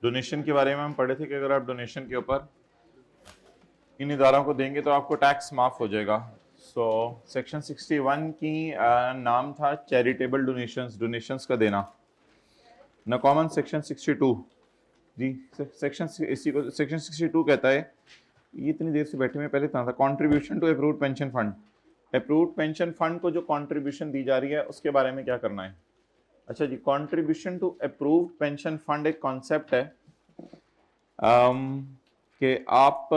Donation के बारे में हम पढ़े थे कि अगर आप डोनेशन के ऊपर इन इदारों को देंगे तो आपको टैक्स माफ हो जाएगा। सो सेक्शन 61 की नाम था चैरिटेबल डोनेशंस, डोनेशंस का देना। न कॉमन सेक्शन 62 जी, सेक्शन इसी को सेक्शन 62 कहता है, ये इतनी देर से बैठे हुए पहले था contribution to approved pension fund. Approved pension fund को जो कंट्रीब्यूशन दी जा रही है उसके बारे में क्या करना है। अच्छा जी, contribution to approved pension fund एक कॉन्सेप्ट है कि आप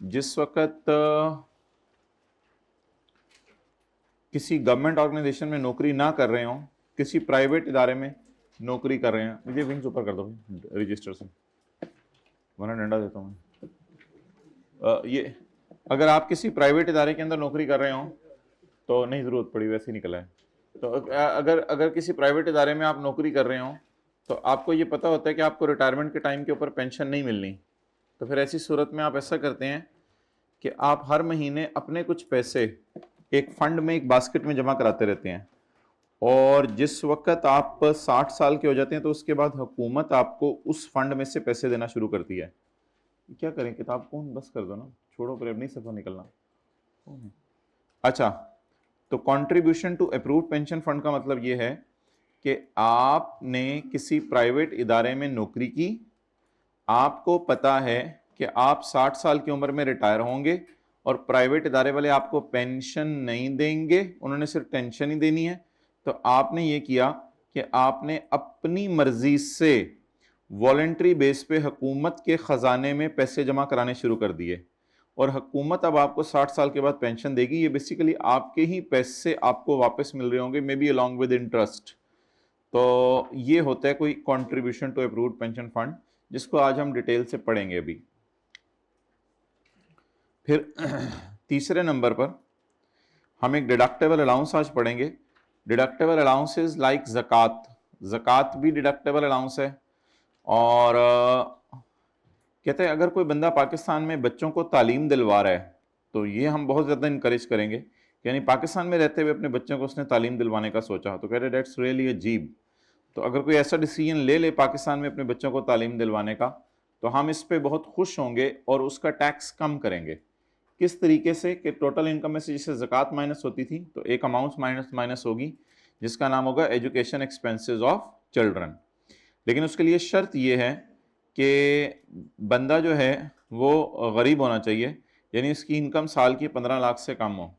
जिस वक्त किसी गवर्नमेंट ऑर्गेनाइजेशन में नौकरी ना कर रहे हो, किसी प्राइवेट इदारे में नौकरी कर रहे हैं, मुझे विंग्स ऊपर कर दो रजिस्टर से, वरना डंडा देता हूँ मैं। ये अगर आप किसी प्राइवेट इदारे के अंदर नौकरी कर रहे हो तो नहीं, ज़रूरत पड़ी वैसे ही निकला है। तो अगर किसी प्राइवेट इदारे में आप नौकरी कर रहे हो तो आपको ये पता होता है कि आपको रिटायरमेंट के टाइम के ऊपर पेंशन नहीं मिलनी, तो फिर ऐसी सूरत में आप ऐसा करते हैं कि आप हर महीने अपने कुछ पैसे एक फंड में, एक बास्केट में जमा कराते रहते हैं, और जिस वक्त आप 60 साल के हो जाते हैं तो उसके बाद हुकूमत आपको उस फंड में से पैसे देना शुरू करती है। क्या करें, किताब कौन बस कर दो ना, छोड़ो, पर अब नहीं सफर निकलना। अच्छा, तो contribution to approved pension fund का मतलब ये है कि आपने किसी प्राइवेट इदारे में नौकरी की, आपको पता है कि आप 60 साल की उम्र में रिटायर होंगे और प्राइवेट इदारे वाले आपको पेंशन नहीं देंगे, उन्होंने सिर्फ टेंशन ही देनी है। तो आपने ये किया कि आपने अपनी मर्जी से वॉलेंट्री बेस पे हुकूमत के ख़जाने में पैसे जमा कराने शुरू कर दिए, और हुकूमत अब आपको 60 साल के बाद पेंशन देगी। ये बेसिकली आपके ही पैसे आपको वापस मिल रहे होंगे, maybe along with interest. तो ये होता है कोई contribution to approved pension fund, जिसको आज हम डिटेल से पढ़ेंगे अभी। फिर तीसरे नंबर पर हम एक डिडक्टेबल अलाउंस आज पढ़ेंगे। डिडक्टेबल अलाउंस इज लाइक ज़कात, ज़कात भी डिडक्टेबल अलाउंस है। और कहते हैं अगर कोई बंदा पाकिस्तान में बच्चों को तालीम दिलवा रहा है तो ये हम बहुत ज़्यादा इनकरेज करेंगे, यानी पाकिस्तान में रहते हुए अपने बच्चों को उसने तालीम दिलवाने का सोचा, तो कहते हैं डेट्स रियली अजीब। तो अगर कोई ऐसा डिसीजन ले ले पाकिस्तान में अपने बच्चों को तालीम दिलवाने का, तो हम इस पर बहुत खुश होंगे और उसका टैक्स कम करेंगे। किस तरीके से कि टोटल इनकम में से जिससे ज़कात माइनस होती थी तो एक अमाउंट माइनस होगी जिसका नाम होगा एजुकेशन एक्सपेंसेस ऑफ चिल्ड्रन। लेकिन उसके लिए शर्त यह है कि बंदा जो है वो गरीब होना चाहिए, यानी इसकी इनकम साल की 15 लाख से कम हो।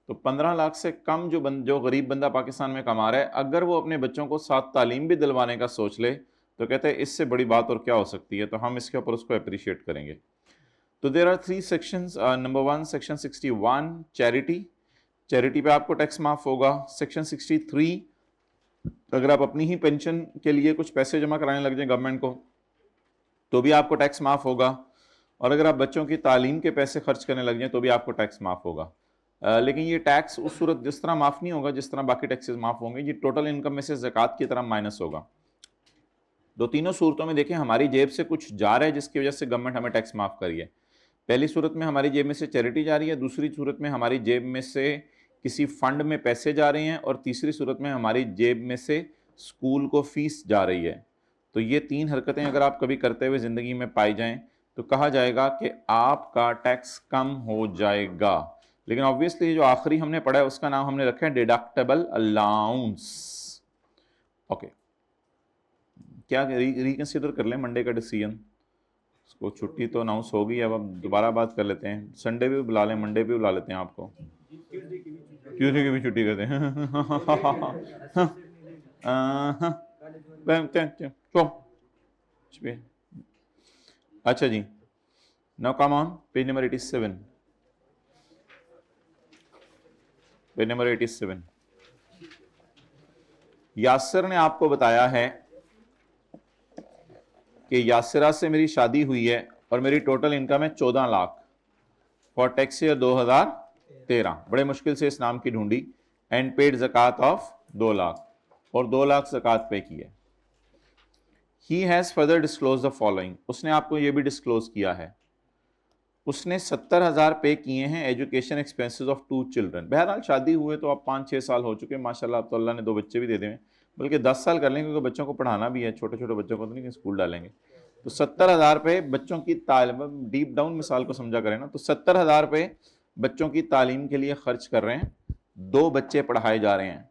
तो 15 लाख से कम जो गरीब बंदा पाकिस्तान में कमा रहा है, अगर वो अपने बच्चों को साथ तालीम भी दिलवाने का सोच ले तो कहते हैं इससे बड़ी बात और क्या हो सकती है। तो हम इसके ऊपर उसको अप्रिशिएट करेंगे। तो there are 3 sections. Number 1 section 61 charity, charity पे आपको टैक्स माफ होगा। सेक्शन 63 अगर आप अपनी ही पेंशन के लिए कुछ पैसे जमा कराने लग जाए गवर्नमेंट को तो भी आपको टैक्स माफ होगा, और अगर आप बच्चों की तालीम के पैसे खर्च करने लग जाए तो भी आपको टैक्स माफ होगा। लेकिन ये टैक्स उस सूरत जिस तरह माफ नहीं होगा जिस तरह बाकी टैक्सेस माफ होंगे, ये टोटल इनकम में से ज़कात की तरह माइनस होगा। दो तीनों सूरतों में देखें हमारी जेब से कुछ जा रहा है जिसकी वजह से गवर्नमेंट हमें टैक्स माफ करी है। पहली सूरत में हमारी जेब में से चैरिटी जा रही है, दूसरी सूरत में हमारी जेब में से किसी फंड में पैसे जा रहे हैं, और तीसरी सूरत में हमारी जेब में से स्कूल को फीस जा रही है। तो ये 3 हरकतें अगर आप कभी करते हुए ज़िंदगी में पाई जाएं तो कहा जाएगा कि आपका टैक्स कम हो जाएगा। लेकिन ऑब्वियसली जो आखिरी हमने पढ़ा है उसका नाम हमने रखा है डिडक्टेबल अलाउंस। ओके, क्या रिकंसिडर कर लें मंडे का डिसीजन? उसको छुट्टी तो अनाउंस होगी, अब हम दोबारा बात कर लेते हैं। संडे भी बुला लें, मंडे भी बुला लेते हैं आपको, ट्यूसडे की भी छुट्टी करते हैं। अच्छा जी, now come on page number 87। Page number 87 Yasir ने आपको बताया है कि यासिरा से मेरी शादी हुई है और मेरी टोटल इनकम है 14 लाख फॉर टैक्स ईयर 2013। बड़े मुश्किल से इस नाम की ढूंढी, एंड पेड ज़कात ऑफ 2 लाख, और 2 लाख ज़कात पे की है। He has further disclose the following, उसने आपको ये भी डिस्क्लोज किया है, उसने 70,000 पे किए हैं एजुकेशन एक्सपेंसेस ऑफ 2 चिल्ड्रन। बहरहाल शादी हुए तो अब 5-6 साल हो चुके माशाल्लाह, अब तो अल्लाह ने 2 बच्चे भी दे दिए, बल्कि 10 साल कर लेंगे, क्योंकि बच्चों को पढ़ाना भी है, छोटे छोटे बच्चों को तो नहीं स्कूल डालेंगे। तो 70,000 रुपये बच्चों की तालीम, डीप डाउन मिसाल को समझा करें ना, तो 70,000 रुपये बच्चों की तालीम के लिए खर्च कर रहे हैं, 2 बच्चे पढ़ाए जा रहे हैं,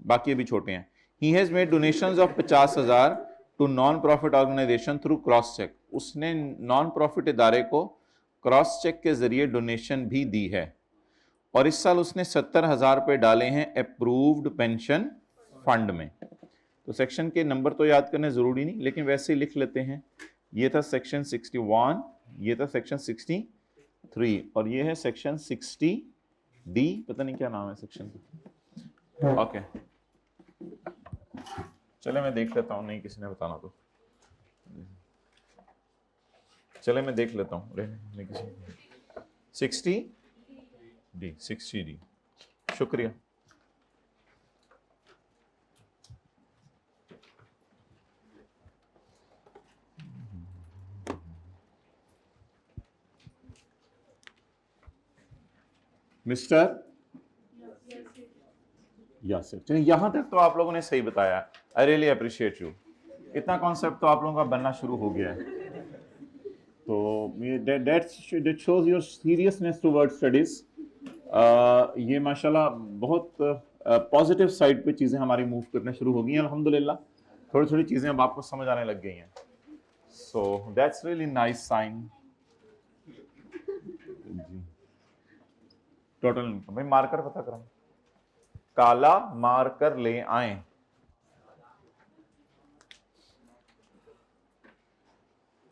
बाकी अभी छोटे हैं। He has made donations of 50,000 to non profit organisation through cross cheque. उसने नॉन प्रॉफिट इदारे को क्रॉस चेक के जरिए डोनेशन भी दी है। और इस साल उसने 70,000 रुपये डाले हैं अप्रूव्ड पेंशन फंड में। तो सेक्शन के नंबर तो याद करने जरूरी नहीं, लेकिन वैसे ही लिख लेते हैं। ये था सेक्शन 61, ये था सेक्शन 63 और ये है सेक्शन 60D, पता नहीं क्या नाम है सेक्शन का। ओके चले मैं देख लेता हूँ, नहीं किसी ने बताना तो चले मैं देख लेता हूँ। नहीं किसी 60D शुक्रिया। मिस्टर यासिर, चलिए यहां तक तो आप लोगों ने सही बताया, आई रियली अप्रिशिएट यू। इतना कॉन्सेप्ट तो आप लोगों का बनना शुरू हो गया है, तो that shows your seriousness toward studies. ये माशाल्लाह बहुत पॉजिटिव साइड पे चीज़ें हमारी मूव करना शुरू हो गई हैं अल्हम्दुलिल्लाह। थोड़ी थोड़ी चीज़ें अब आपको समझ आने लग गई हैं, so that's really nice sign. Total income, भाई मार्कर पता करो, काला मार्कर ले आए।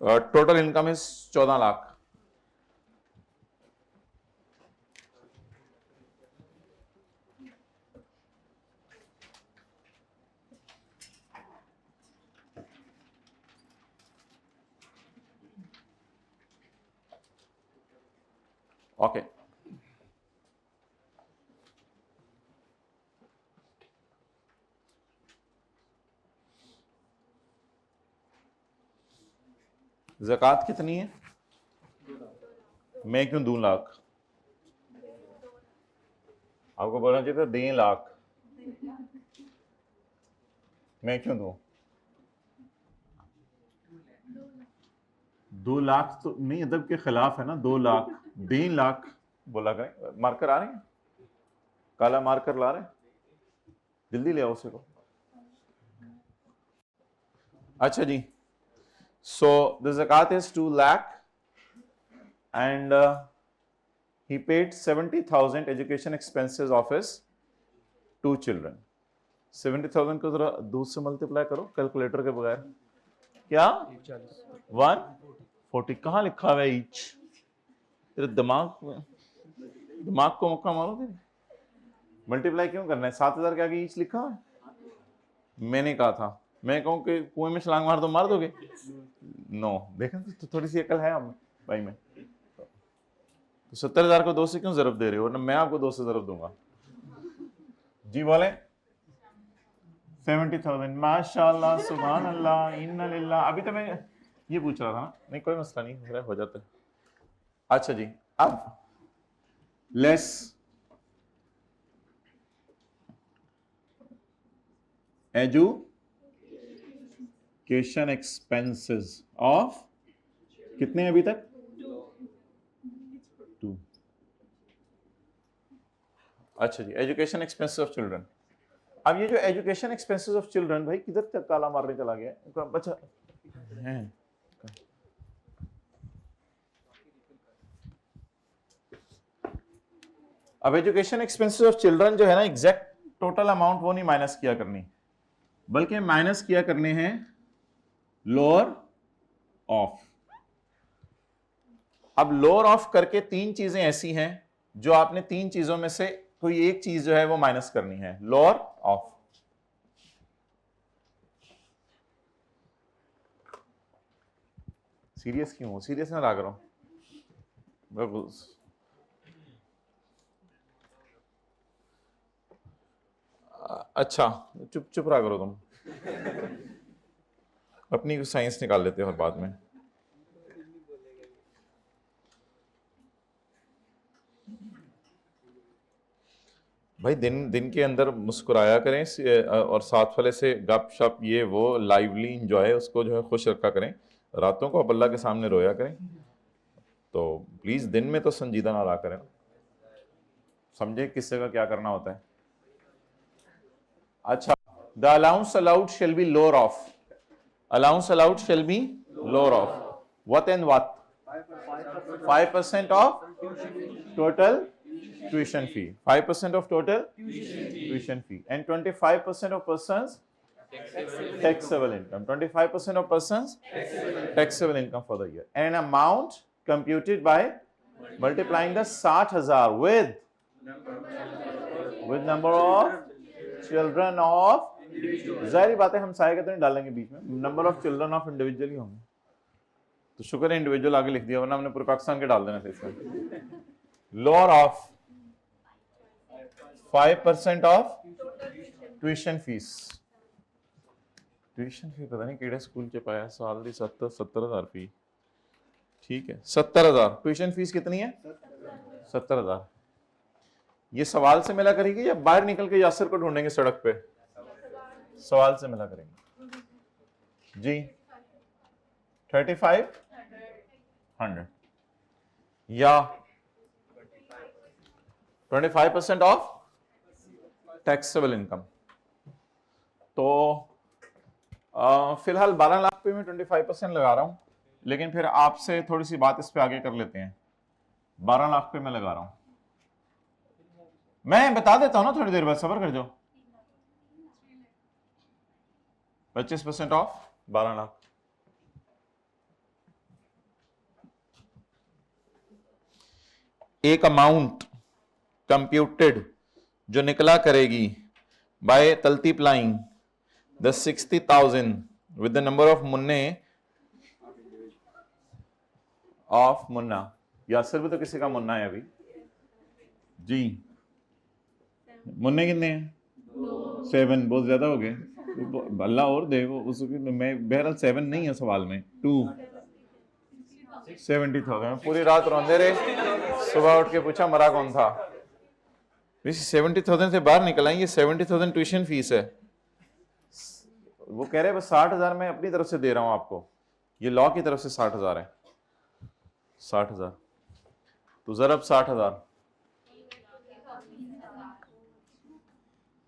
Total income is 14 lakh. Okay ज़कात कितनी है? मैं क्यों दूं लाख? आपको बोलना चाहिए था 2 लाख, मैं क्यों दूं? 2 लाख तो नहीं, अदब के खिलाफ है ना। 2 लाख 3 लाख बोला करें। मार्कर आ रहे हैं, काला मार्कर ला रहे हैं, जल्दी ले आओ उसे को। अच्छा जी, सो द ज़कात is 2 lakh and he paid 70,000 education expenses of his 2 children। 70,000 को जरा 2 से मल्टीप्लाई करो कैलकुलेटर के बगैर। क्या 140? कहाँ लिखा हुआ है ईच? तेरे दिमाग को मौका मारो तेरे। मल्टीप्लाई क्यों करना है? 7,000 के आगे ईच लिखा है? मैंने कहा था, मैं कहूँ कि कुएं में छलांग मार दो, मार दोगे? नो, देखा तो थोड़ी सी अकल है हम भाई में। तो 70,000 को 2 से क्यों ज़रब दे रहे हो? ना मैं आपको 2 से ज़रब दूंगा। जी बोले 70,000। माशाल्लाह, सुभान अल्लाह, इन्ना लिल्लाह। अभी तो मैं ये पूछ रहा था ना, नहीं कोई मसला नहीं, हो जाता है। अच्छा जी, अब लेस एजुकेशन एक्सपेंसेस ऑफ कितने अभी तक? 2। अच्छा जी, एजुकेशन एक्सपेंसेस ऑफ चिल्ड्रन। अब ये जो एजुकेशन एक्सपेंसेस ऑफ चिल्ड्रन, भाई किधर तक काला मारने चला गया? अच्छा है, अब एजुकेशन एक्सपेंसेस ऑफ चिल्ड्रन जो है ना, एग्जैक्ट टोटल अमाउंट वो नहीं माइनस किया करनी, बल्कि माइनस किया करने हैं लोअर ऑफ। अब लोअर ऑफ करके 3 चीजें ऐसी हैं जो आपने 3 चीजों में से कोई एक चीज जो है वो माइनस करनी है, लोअर ऑफ। सीरियस क्यों हो? सीरियस ना लग रहा हूं। अच्छा चुप चुप रहा करो तुम, अपनी साइंस निकाल लेते हो और बाद में। भाई दिन दिन के अंदर मुस्कुराया करें और साथ वाले से गप शप ये वो लाइवली इंजॉय उसको जो है खुश रखा करें। रातों को आप अल्लाह के सामने रोया करें। तो प्लीज दिन में तो संजीदा ना रहा करें। समझे किस जगह क्या करना होता है। अच्छा, the allowance allowed shall be lower of, allowance allowed shall be lower of what and what? 5% of total tuition fee. 5% of total tuition fee. And 25% of persons taxable income. 25% of persons taxable income for the year. And an amount computed by multiplying the 60,000 with number of children of, जाहिर बात है हम सारे कहते हैं डालेंगे बीच में, number of children of individual ही होंगे। तो शुक्र है इंडिविजुअल आगे लिख दिया, वरना हमने पूरे पाकिस्तान के डाल देना था इसमें। Lower of 5% of tuition fees. Tuition fee पता नहीं केड़े स्कूल च पाया साल दी 70,000 फी। ठीक है 70,000 ट्यूशन फीस कितनी है? 70,000। ये सवाल से मिला करेगी या बाहर निकल के यासिर को ढूंढेंगे सड़क पे? सवाल से मिला करेंगे जी। 3,500 या 25% ऑफ टैक्सेबल इनकम। तो फिलहाल 12 लाख पे मैं 25% लगा रहा हूं, लेकिन फिर आपसे थोड़ी सी बात इस पे आगे कर लेते हैं। 12 लाख पे मैं लगा रहा हूं, मैं बता देता हूं ना थोड़ी देर बाद, सब्र कर जाओ। 25% ऑफ 12 लाख। एक अमाउंट कंप्यूटेड जो निकला करेगी by multiplying the 60,000 with the number of मुन्ने ऑफ मुन्ना। यासिर भी तो किसी का मुन्ना है अभी जी। मुन्ने कितने हैं? 7। बहुत ज्यादा हो गए, अल्लाह और दे वो उसकी। मैं बहरहाल 7 नहीं है सवाल में, 270,000। पूरी रात रोंदे रहे, सुबह उठ के पूछा मरा कौन था। 70,000 से बाहर निकल आई, ये 70,000 ट्यूशन फीस है। वो कह रहे हैं बस 60,000 मैं अपनी तरफ से दे रहा हूं आपको, ये लॉ की तरफ से 60,000 है। 60,000 तो जरा 60,000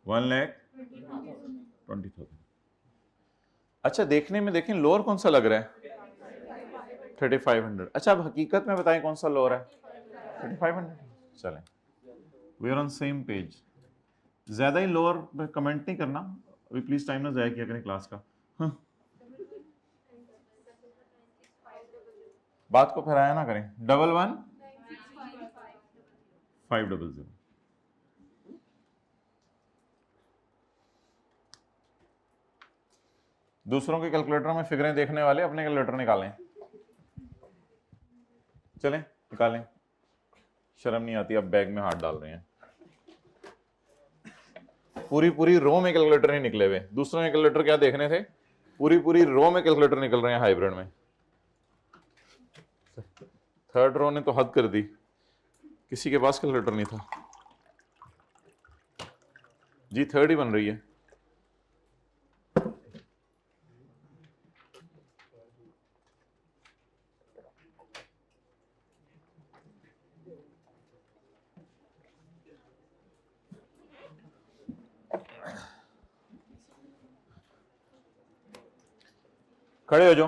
1,20,000। अच्छा देखने में देखें लोअर कौन सा लग रहा है? 3,500। अच्छा अब हकीकत में बताएं कौन सा लोअर है? 3,500। चलें, we are on same page. ज्यादा ही लोअर पे कमेंट नहीं करना अभी प्लीज, टाइम ना जाया किया करें क्लास का। हाँ। बात को फैलाया ना करें। 11,500। दूसरों के कैलकुलेटर में फिगरें देखने वाले अपने कैलकुलेटर निकालें। चलें निकालें, शर्म नहीं आती, अब बैग में हाथ डाल रहे हैं। पूरी रो में कैलकुलेटर नहीं निकले हुए। दूसरों के कैलकुलेटर क्या देखने थे, पूरी रो में कैलकुलेटर निकल रहे हैं हाइब्रिड में। थर्ड रो ने तो हद कर दी, किसी के पास कैलकुलेटर नहीं था जी। थर्ड ही बन रही है। खड़े हो जाओ,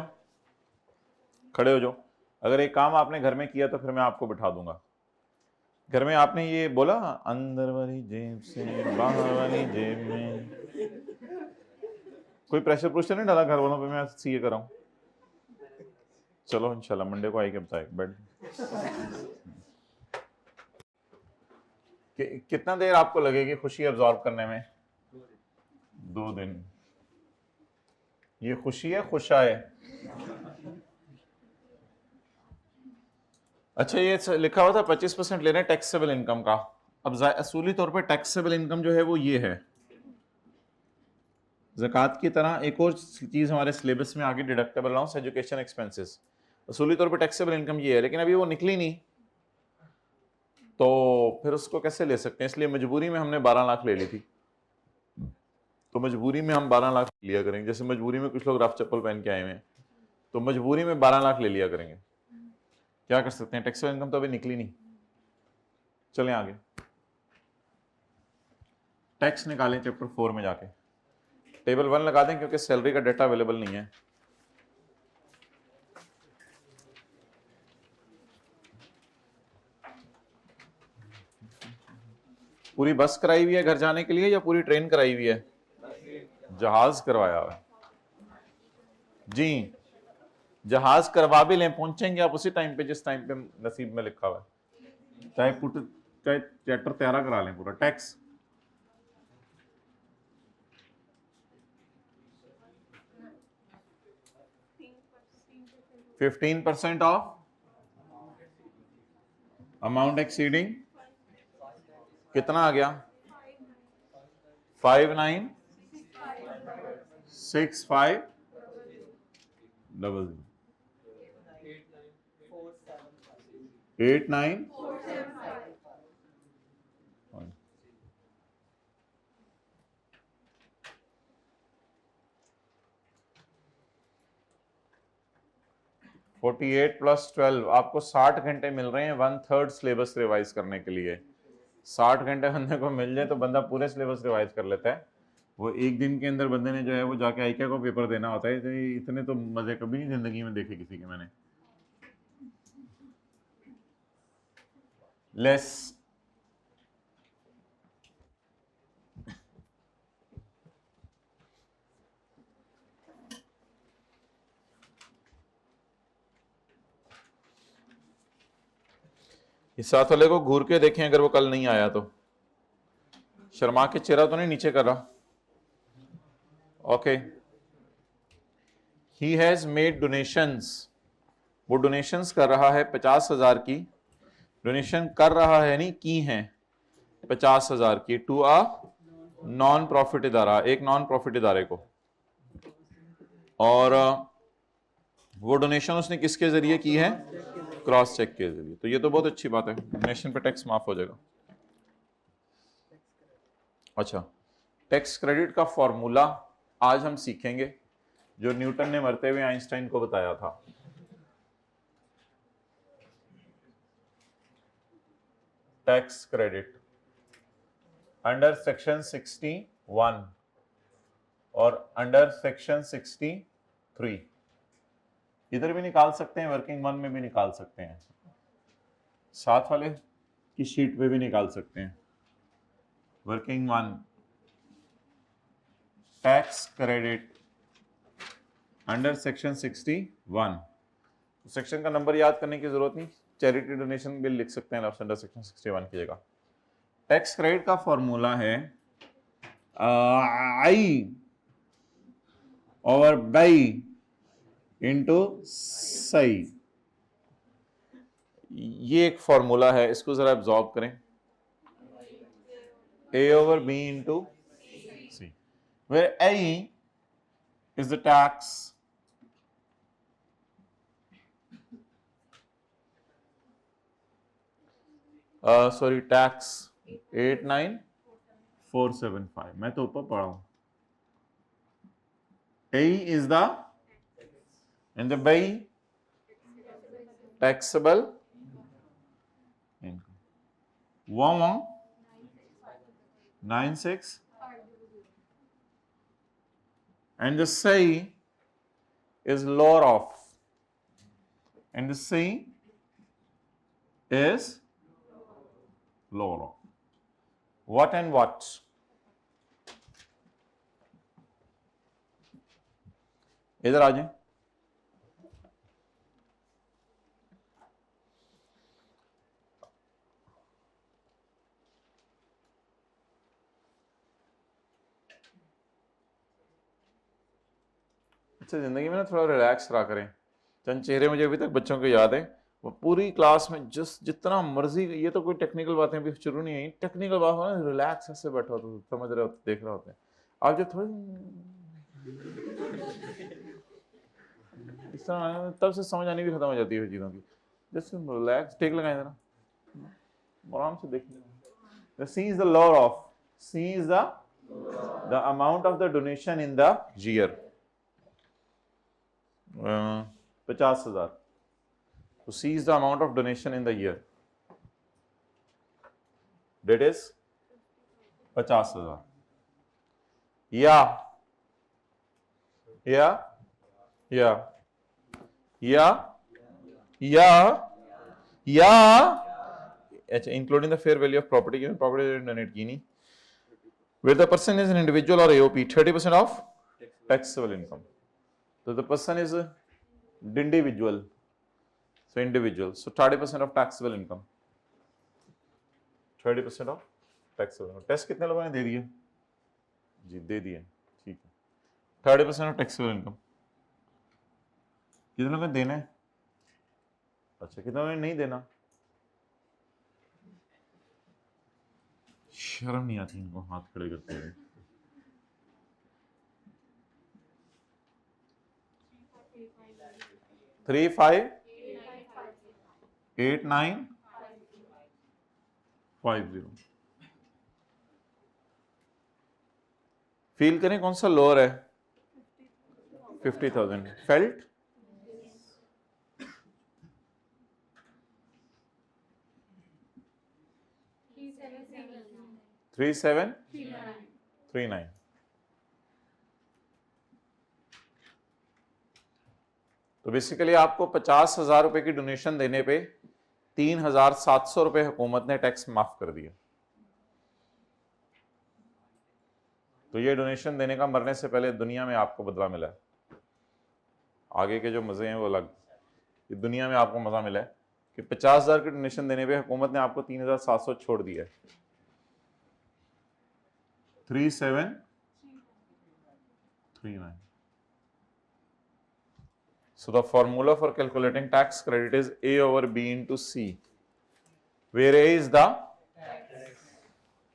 खड़े हो जाओ। अगर एक काम आपने घर में किया तो फिर मैं आपको बिठा दूंगा। घर में आपने ये बोला अंदर वाली जेब से बाहर वाली जेब में, कोई प्रेशर प्रेशर नहीं डाला घर वालों पे मैं सीए कर रहा हूं। चलो इंशाल्लाह मंडे को आएगा बताए बैठ। कितना देर आपको लगेगी खुशी अब्सॉर्ब करने में? 2 दिन। ये खुशी है खुशा है? अच्छा ये लिखा हुआ था 25% लेने टैक्सेबल इनकम का। अब असूली तौर पर टैक्सेबल इनकम जो है वो ये है। ज़कात की तरह एक और चीज़ हमारे सिलेबस में आगे डिडक्टेबल अलाउंस एजुकेशन एक्सपेंसेस। असूली तौर पर टैक्सेबल इनकम ये है, लेकिन अभी वो निकली नहीं। तो फिर उसको कैसे ले सकते हैं, इसलिए मजबूरी में हमने 12 लाख ले ली थी। तो मजबूरी में हम 12 लाख लिया करेंगे। जैसे मजबूरी में कुछ लोग रफ चप्पल पहन के आए हुए हैं, तो मजबूरी में 12 लाख ले लिया करेंगे। क्या कर सकते हैं, टैक्सेबल इनकम तो अभी निकली नहीं। चलें आगे, टैक्स निकालें चैप्टर 4 में जाके। टेबल 1 लगा दें क्योंकि सैलरी का डाटा अवेलेबल नहीं है। पूरी बस कराई हुई है घर जाने के लिए या पूरी ट्रेन कराई हुई है? जहाज करवाया हुआ है जी। जहाज करवा भी लें, पहुंचेंगे आप उसी टाइम पे जिस टाइम पे नसीब में लिखा हुआ है। चाहे चैप्टर 13 करा लें पूरा। टैक्स 15% ऑफ अमाउंट एक्सीडिंग कितना आ गया? 596500 89 48 + 12 आपको 60 घंटे मिल रहे हैं 1/3 सिलेबस रिवाइज करने के लिए। 60 घंटे बंदे को मिल जाए तो बंदा पूरे सिलेबस रिवाइज कर लेता है। वो एक दिन के अंदर बंदे ने जो है वो जाके आईक्यू को पेपर देना होता है। तो इतने तो मजे कभी नहीं जिंदगी में देखे किसी के मैंने। लेस इस साथ वाले को घूर के देखें, अगर वो कल नहीं आया तो शर्मा के चेहरा तो नहीं नीचे कर रहा। Okay, he has made donations, वो डोनेशंस कर रहा है 50,000 की। डोनेशन कर रहा है नहीं की हैं 50,000 की टू अ नॉन प्रॉफिट इदारा, एक नॉन प्रॉफिट इदारे को। और वो डोनेशन उसने किसके जरिए की है? क्रॉस चेक के जरिए। तो ये तो बहुत अच्छी बात है, डोनेशन पे टैक्स माफ हो जाएगा। अच्छा, टैक्स क्रेडिट का फॉर्मूला आज हम सीखेंगे जो न्यूटन ने मरते हुए आइंस्टाइन को बताया था। टैक्स क्रेडिट अंडर सेक्शन 61 और अंडर सेक्शन 63। इधर भी निकाल सकते हैं, वर्किंग 1 में भी निकाल सकते हैं, साथ वाले की शीट पे भी निकाल सकते हैं। Working 1 tax credit under section 61। Section का नंबर याद करने की जरूरत नहीं, चैरिटी डोनेशन बिल लिख सकते हैं अंडर सेक्शन 61 की जगह। टैक्स क्रेडिट का फॉर्मूला है आई ओवर बाई इंटू सही। ये एक फॉर्मूला है, इसको जरा एब्जॉर्ब करें। A over B into C, where A is the tax sorry tax 89475। मैं तो ऊपर पढ़ा हूं। A is the and the by taxable income 1196 and the say is lower of and the say is lower of what and what? इधर आ जाए। अच्छा, जिंदगी में ना थोड़ा रिलैक्स रहा करें। चंद चेहरे मुझे अभी तक बच्चों को याद है, वो पूरी क्लास में जितना मर्जी, ये तो कोई टेक्निकल बातें अभी शुरू नहीं हुई, टेक्निकल बात हो ना रिलैक्स ऐसे बैठा होता, समझ रहे होते, देख रहे होते हैं। आप जो थोड़ी इस तरह तब से समझ आनी भी खत्म हो जाती है चीज़ों की। जस्ट रिलैक्स, टेक लगाएं जरा, आराम से देखिए। C is the lower of, C is the amount of the donation in the year, 50,000। तो C is the amount of donation in the year, that is 50,000। या अच्छा, including the fair value of property donate की नहीं, where the person is an individual or AOP, 30% of taxable income। So the person is individual, so individual, so 30% of taxable income, 30% of taxable income। Test कितने लोगों ने दे दिए जी? दे दिए, ठीक है। 30% of taxable income कितने लोगों ने देना है? अच्छा, कितने लोगों ने नहीं देना? शर्म नहीं आती इनको हाथ खड़े करते हुए। Three five 8950। फील करें कौन सा लोअर है? 50,000। फेल्ट 3739। तो बेसिकली आपको 50,000 रुपए की डोनेशन देने पे 3,700 रुपए हुकूमत ने टैक्स माफ कर दिया। तो ये डोनेशन देने का मरने से पहले दुनिया में आपको बदला मिला है। आगे के जो मजे हैं वो अलग, ये दुनिया में आपको मजा मिला है कि 50,000 की डोनेशन देने पे हुकूमत ने आपको 3,700 छोड़ दिया है। 3739। So the formula for calculating tax credit is A over B into C, where A is the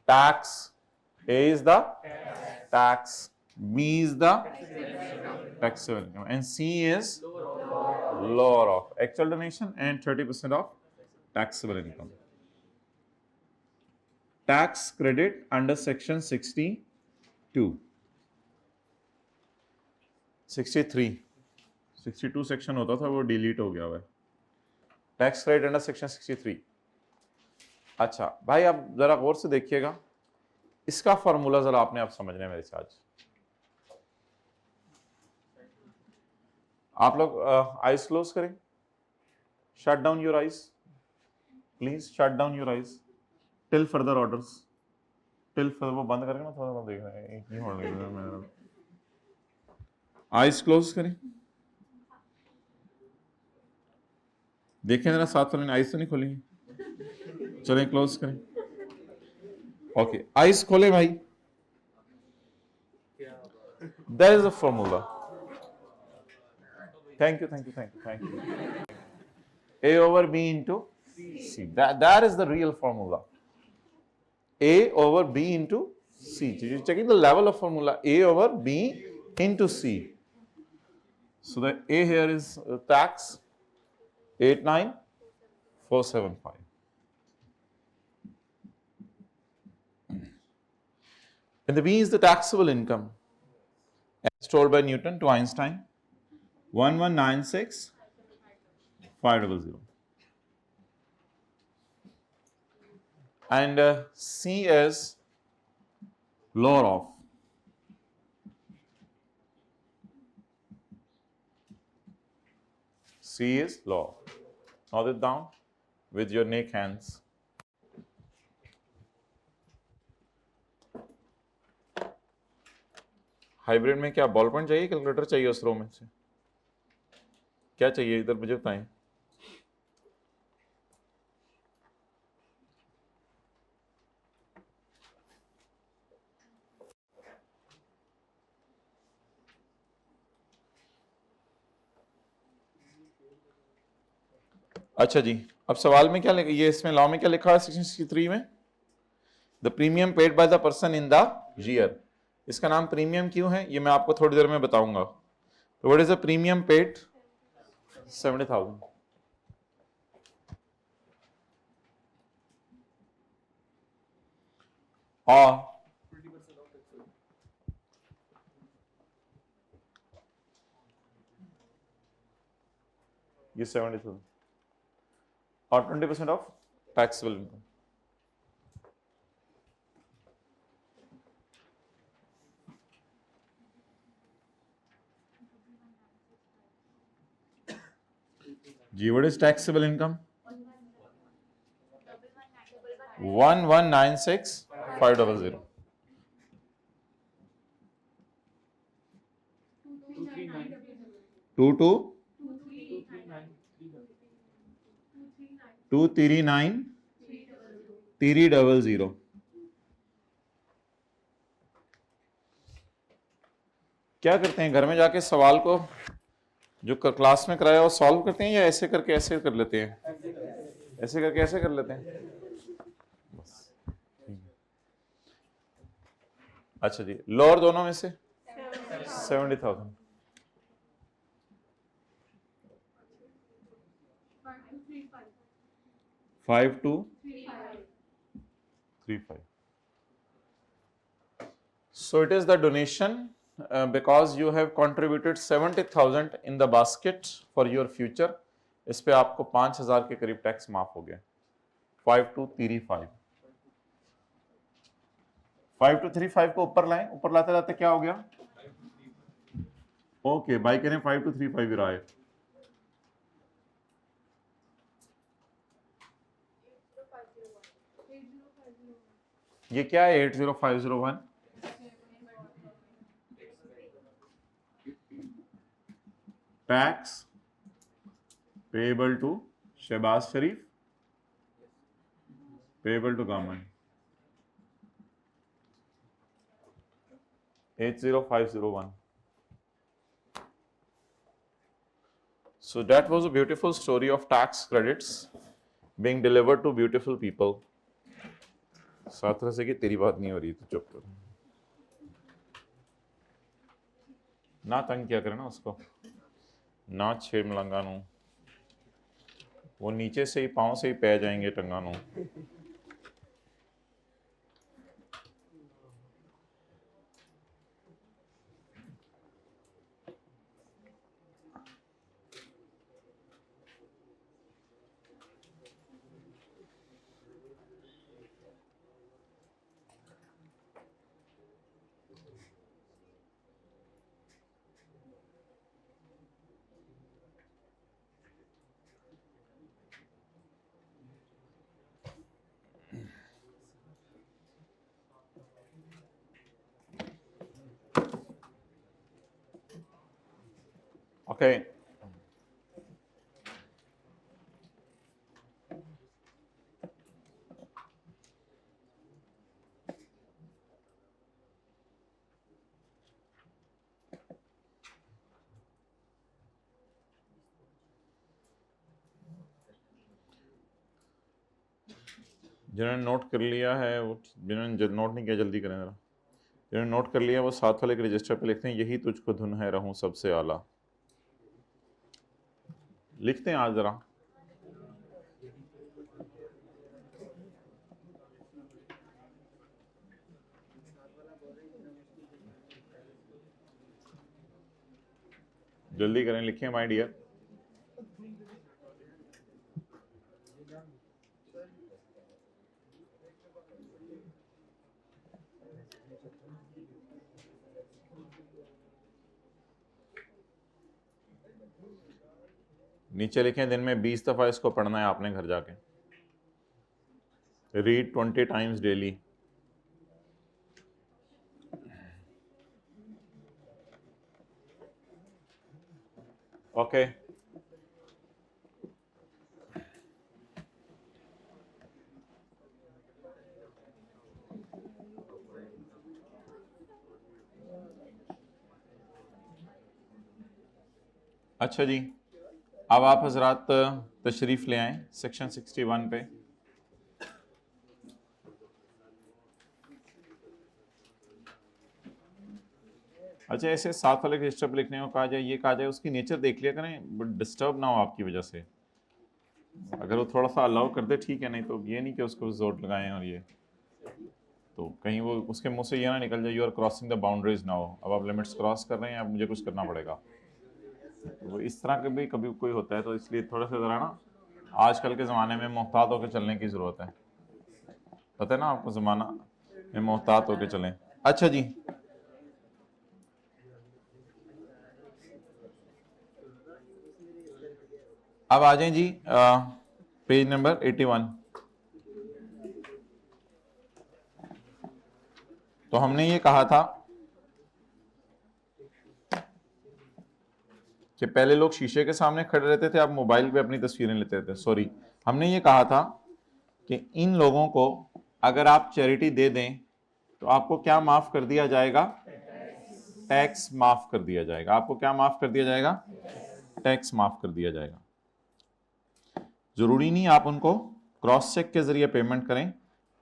tax, A is the tax, B is the taxable income, and C is lower of actual donation and 30% of taxable income. Tax credit under section 62, 63, 62 section होता था, वो delete हो गया हुआ है। Tax credit under section 63। अच्छा भाई, आप जरा गौर से देखिएगा, इसका फॉर्मूला जरा आपने आप समझना है मेरे से। आज आप लोग आइज क्लोज करें, shut down your eyes please, shut down your eyes till further orders, till further. वो बंद करेंगे ना, थोड़ा सा देख रहे हैं, नहीं होने लगा। आइज क्लोज करें, देखें जरा साथ वाले आइज तो नहीं खोलेंगे। चलें क्लोज करें। ओके, आइज खोले भाई। There is a formula. Thank you, thank you, thank you, thank you. A over B into C. That is the real formula. A over B into C. You're checking the level of formula. A over B into C. So the A here is tax 89,475. And the B is the taxable income, as told by Newton to Einstein, 1196,500. And C is lower of. C is lower. Note it down with your naked hands. Hybrid में क्या ball point चाहिए, calculator चाहिए उस रो में से? क्या चाहिए इधर मुझे बताएं। अच्छा जी, अब सवाल में क्या लिखा, ये इसमें लॉ में क्या लिखा है सेक्शन 63 में? The premium paid by the person in the year. इसका नाम प्रीमियम क्यों है ये मैं आपको थोड़ी देर में बताऊंगा। तो what is the premium paid? 70,000। और ये 70,000 और 20% ऑफ टैक्सेबल इनकम। जी व्हाट इज टैक्सेबल इनकम? 1196,500 22 239,300। क्या करते हैं घर में जाके सवाल को जो क्लास में कराया वो सॉल्व करते हैं या ऐसे करके ऐसे कर लेते हैं? ऐसे करके ऐसे कर लेते हैं। अच्छा जी, लोअर दोनों में से 70,000। 5235। So it is the donation because you have contributed 70,000 in the basket for your future। इस पे आपको 5,000 के करीब टैक्स माफ हो गया। 5235 5235 को ऊपर लाएं, ऊपर लाते लाते क्या हो गया? ओके भाई कह रहे हैं 5235 ही रहा है। ये क्या है 80501? Tax payable to Shahbaz Sharif, payable to government. 80501। So that was a beautiful story of tax credits being delivered to beautiful people। साथ से कि तेरी बात नहीं हो रही तो चुप कर, ना तंग किया करे ना उसको, ना छेड़ मलंगा नू, वो नीचे से ही पाँव से ही पै जाएंगे टंगा नू। Okay। जिन्होंने नोट कर लिया है वो, जिन्होंने नोट नहीं किया जल्दी करें जरा। जिन्होंने नोट कर लिया वो साथ वाले के रजिस्टर पे लिखते हैं यही तुझको धुन है रहूं सबसे आला। लिखते हैं आज जरा। जल्दी करें, लिखें माय डियर। नीचे लिखें दिन में 20 दफा इसको पढ़ना है आपने घर जाके। Read 20 times daily. ओके अच्छा जी, अब आप हजरात तशरीफ़ ले आएँ सेक्शन 61 पे। अच्छा ऐसे साथ वाले रजिस्टर पे लिखने को कहा जाए, ये कहा जाए उसकी नेचर देख लिया करें, बट डिस्टर्ब ना हो आपकी वजह से। अगर वो थोड़ा सा अलाउ कर दे ठीक है, नहीं तो ये नहीं कि उसको जोर लगाएं। और ये तो कहीं वो उसके मुंह से ये ना निकल जाए you are crossing the boundaries now, अब आप लिमिट्स क्रॉस कर रहे हैं, अब मुझे कुछ करना पड़ेगा। तो इस तरह के भी कभी कोई होता है, तो इसलिए थोड़ा सा ज़रा ना आजकल के ज़माने में मोहतात होकर चलने की ज़रूरत है। पता है ना आपको, ज़माना में मोहतात होकर चलें। अच्छा जी, अब आ जाए जी पेज नंबर 81। तो हमने ये कहा था कि पहले लोग शीशे के सामने खड़े रहते थे, अब मोबाइल पे अपनी तस्वीरें लेते थे। सॉरी, हमने ये कहा था कि इन लोगों को अगर आप चैरिटी दे दें तो आपको क्या माफ कर दिया जाएगा? टैक्स माफ कर दिया जाएगा। आपको क्या माफ कर दिया जाएगा? टैक्स माफ कर दिया जाएगा। जरूरी नहीं आप उनको क्रॉस चेक के जरिए पेमेंट करें,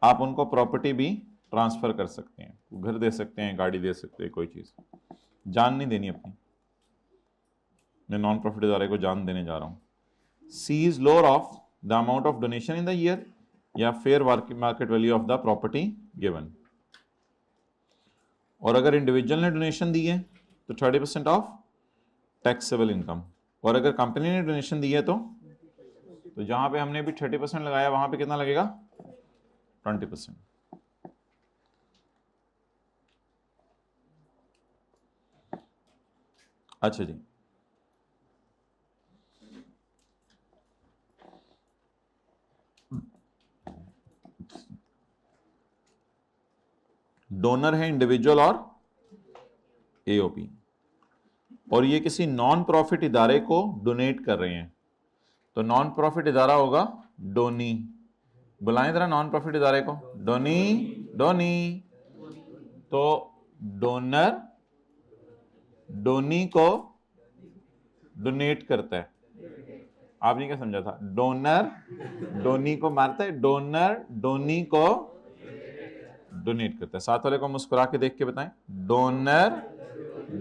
आप उनको प्रॉपर्टी भी ट्रांसफर कर सकते हैं, घर दे सकते हैं, गाड़ी दे सकते हैं, कोई चीज, जान नहीं देनी अपनी। मैं नॉन प्रॉफिट इदारे को जान देने जा रहा हूं। C is lower of the amount of donation in the year या fair market value of the property given. और अगर इंडिविजुअल ने डोनेशन दी है तो 30% ऑफ टैक्सेबल इनकम, और अगर कंपनी ने डोनेशन दी है तो जहां पे हमने भी 30% लगाया वहां पे कितना लगेगा? 20%। अच्छा जी, डोनर है इंडिविजुअल और एओपी, और ये किसी नॉन प्रॉफिट इदारे को डोनेट कर रहे हैं, तो नॉन प्रॉफिट इदारा होगा डोनी। बुलाएं जरा नॉन प्रॉफिट इदारे को, डोनी डोनी। तो डोनर डोनी को डोनेट करता है। आपने क्या समझा था? डोनर डोनी को मारता है, डोनर डोनी को डोनेट करता है। साथ वाले को मुस्कुरा के देख के बताएं, डोनर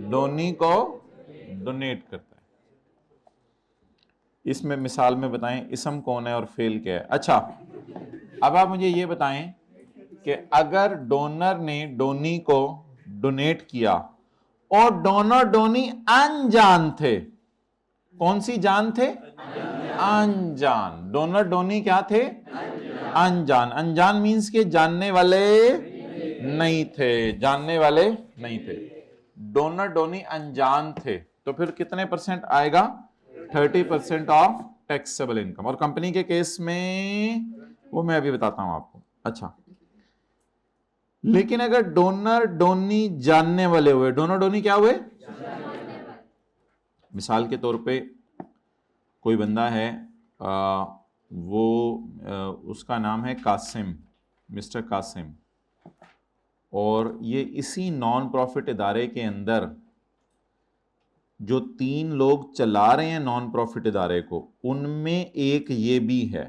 डोनी को डोनेट करता है। इसमें मिसाल में बताएं इसम कौन है और फेल क्या है। अच्छा, अब आप मुझे ये बताएं कि अगर डोनर ने डोनी को डोनेट किया और डोनर डोनी अनजान थे, कौन सी जान थे? अनजान। डोनर डोनी क्या थे? अनजान। अनजान मीन्स के जानने वाले नहीं थे, जानने वाले नहीं थे। डोनर डोनी अनजान थे, तो फिर कितने परसेंट आएगा? 30% ऑफ टैक्सेबल इनकम। और कंपनी के केस में वो मैं अभी बताता हूं आपको। अच्छा, लेकिन अगर डोनर डोनी जानने वाले हुए, डोनर डोनी क्या हुए? मिसाल के तौर पे कोई बंदा है, उसका नाम है कासिम, मिस्टर कासिम, और ये इसी नॉन प्रॉफिट इदारे के अंदर जो 3 लोग चला रहे हैं नॉन प्रॉफिट इदारे को, उनमें एक ये भी है,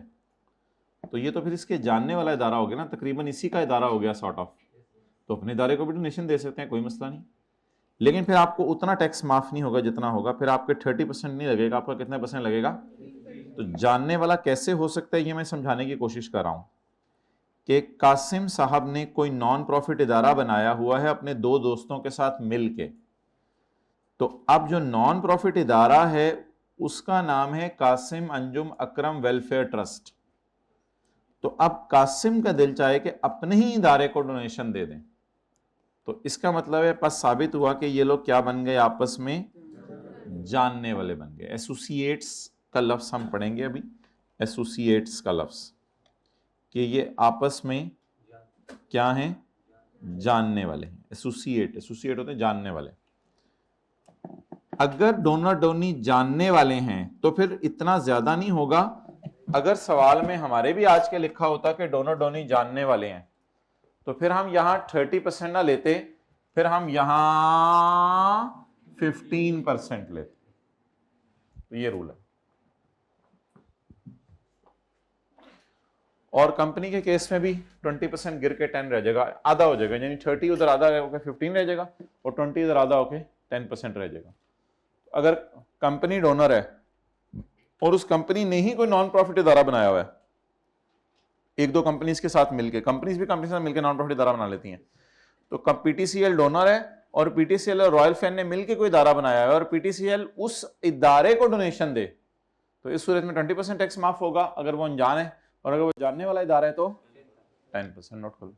तो ये तो फिर इसके जानने वाला इदारा हो गया ना, तकरीबन इसी का इदारा हो गया सॉर्ट ऑफ। तो अपने इदारे को भी डोनेशन दे सकते हैं, कोई मसला नहीं, लेकिन फिर आपको उतना टैक्स माफ नहीं होगा जितना होगा, फिर आपके 30% नहीं लगेगा, आपका कितना परसेंट लगेगा? तो जानने वाला कैसे हो सकता है ये मैं समझाने की कोशिश कर रहा हूं कि कासिम साहब ने कोई नॉन प्रॉफिट इदारा बनाया हुआ है अपने 2 दोस्तों के साथ मिलके। तो अब जो नॉन प्रॉफिट इदारा है उसका नाम है कासिम अंजुम अकरम वेलफेयर ट्रस्ट। तो अब कासिम का दिल चाहे कि अपने ही इदारे को डोनेशन दे दें, तो इसका मतलब है बस साबित हुआ कि ये लोग क्या बन गए? आपस में जानने वाले बन गए। एसोसिएट्स का लफ्ज हम पढ़ेंगे अभी, एसोसिएट्स का लफ्ज, कि ये आपस में क्या हैं? जानने वाले हैं। एसोसिएट होते हैं जानने वाले। अगर डोनर डोनी जानने वाले हैं तो फिर इतना ज्यादा नहीं होगा। अगर सवाल में हमारे भी आज के लिखा होता कि डोनर डोनी जानने वाले हैं, तो फिर हम यहां 30% ना लेते, फिर हम यहां 15% लेते। तो ये रूल है। और कंपनी के केस में भी 20% गिर के 10 रह जाएगा, आधा हो जाएगा, यानी 30 उधर आधा होकर 15 रह जाएगा और 20 इधर आधा होकर 10% रह जाएगा। अगर कंपनी डोनर है और उस कंपनी ने ही कोई नॉन प्रॉफिट इदारा बनाया हुआ है, एक दो कंपनीज के साथ मिलके, कंपनीज भी कंपनी के साथ मिलकर नॉन प्रॉफिट इदारा बना लेती हैं। तो पीटीसीएल डोनर है और पीटीसीएल और रॉयल फैन ने मिलकर कोई इदारा बनाया है और पीटीसीएल उस इदारे को डोनेशन दे, तो इस सूरत में 20% टैक्स माफ होगा अगर वो अनजान है, और अगर वो जानने वाला इदारा है तो 10%। नोट करो।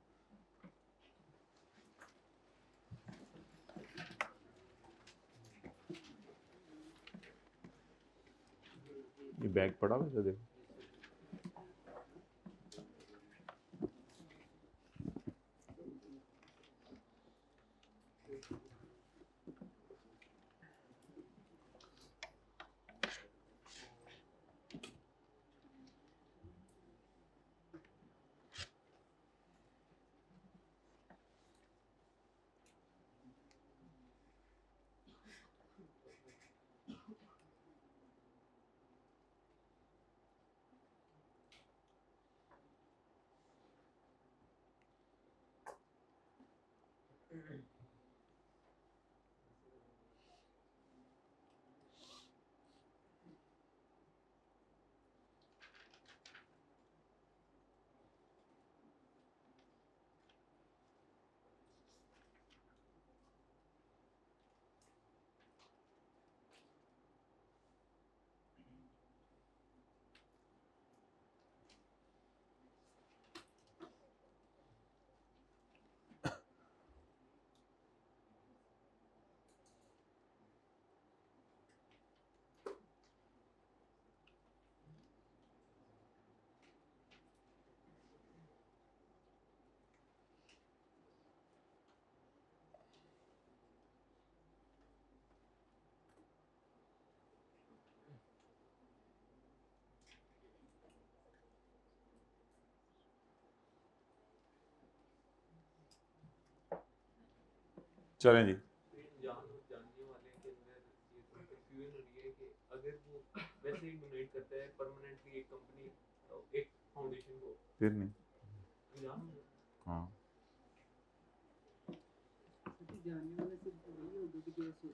ये बैग पड़ा हुआ है, देखो। चलें जी। जानने वाले के अंदर ये कंफ्यूजन हो रही है कि अगर वो वैसे ही डोनेट करता है परमानेंटली एक कंपनी एक फाउंडेशन को, फिर नहीं। हाँ,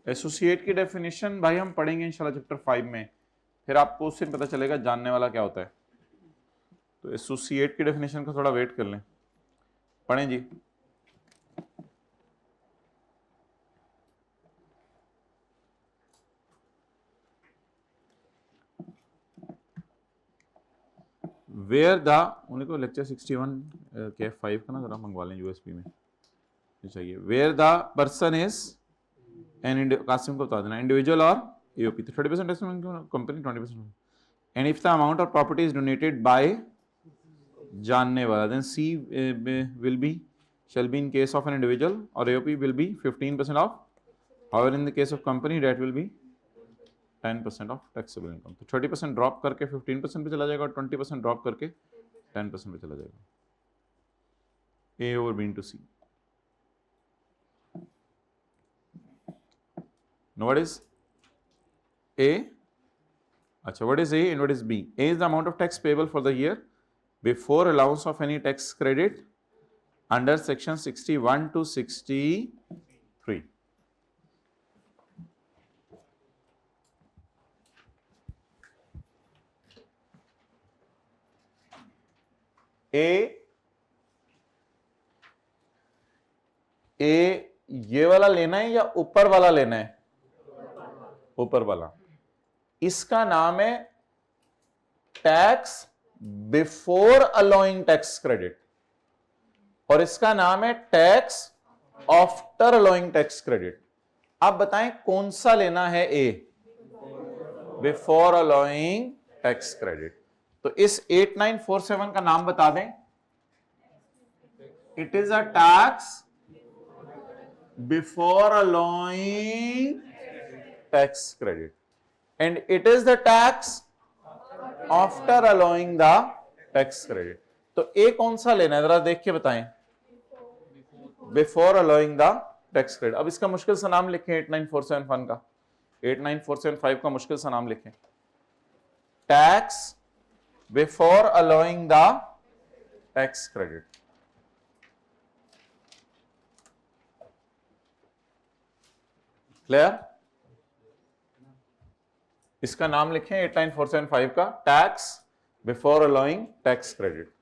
एसोसिएट की डेफिनेशन भाई हम पढ़ेंगे इंशाल्लाह चैप्टर 5 में, फिर आपको उससे पता चलेगा जानने वाला क्या होता है। तो एसोसिएट की डेफिनेशन का थोड़ा वेट कर लें, पढ़ें जी। वेयर द, उन्हीं को लेक्चर 61 के 5 का ना जरा मंगवा लें यूएसपी में चाहिए। Where the person is an, Qasim को बता देना, इंडिविजुअल और एओपी, तो 30% company 20%, and if the amount of property is donated by जानने वाला, then she will be shall be in case of an individual, or AOP will be 15% of, however in the case of company that will be 10% of taxable income। तो 30% drop करके 15% पे चला जाएगा और 20% drop करके 10% पे चला जाएगा। A over B into C। Now what is A? अच्छा, what is A and what is B? A is the amount of tax payable for the year before allowance of any tax credit under section 61 to 63। ए ये वाला लेना है या ऊपर वाला लेना है? ऊपर वाला। इसका नाम है tax before allowing tax credit और इसका नाम है tax after allowing tax credit. आप बताएं कौन सा लेना है? ए, बिफोर अलाउइंग टैक्स क्रेडिट। तो इस 8947 का नाम बता दें। It is a tax before allowing tax credit and it is the tax after allowing the tax credit. तो ए कौन सा लेना है जरा देख के बताएं। Before allowing the tax credit. अब इसका मुश्किल सा नाम लिखें 89471 का, 89475 का मुश्किल सा नाम लिखें। Tax before allowing the tax credit. Clear? इसका नाम लिखें 89475 का, tax before allowing tax credit.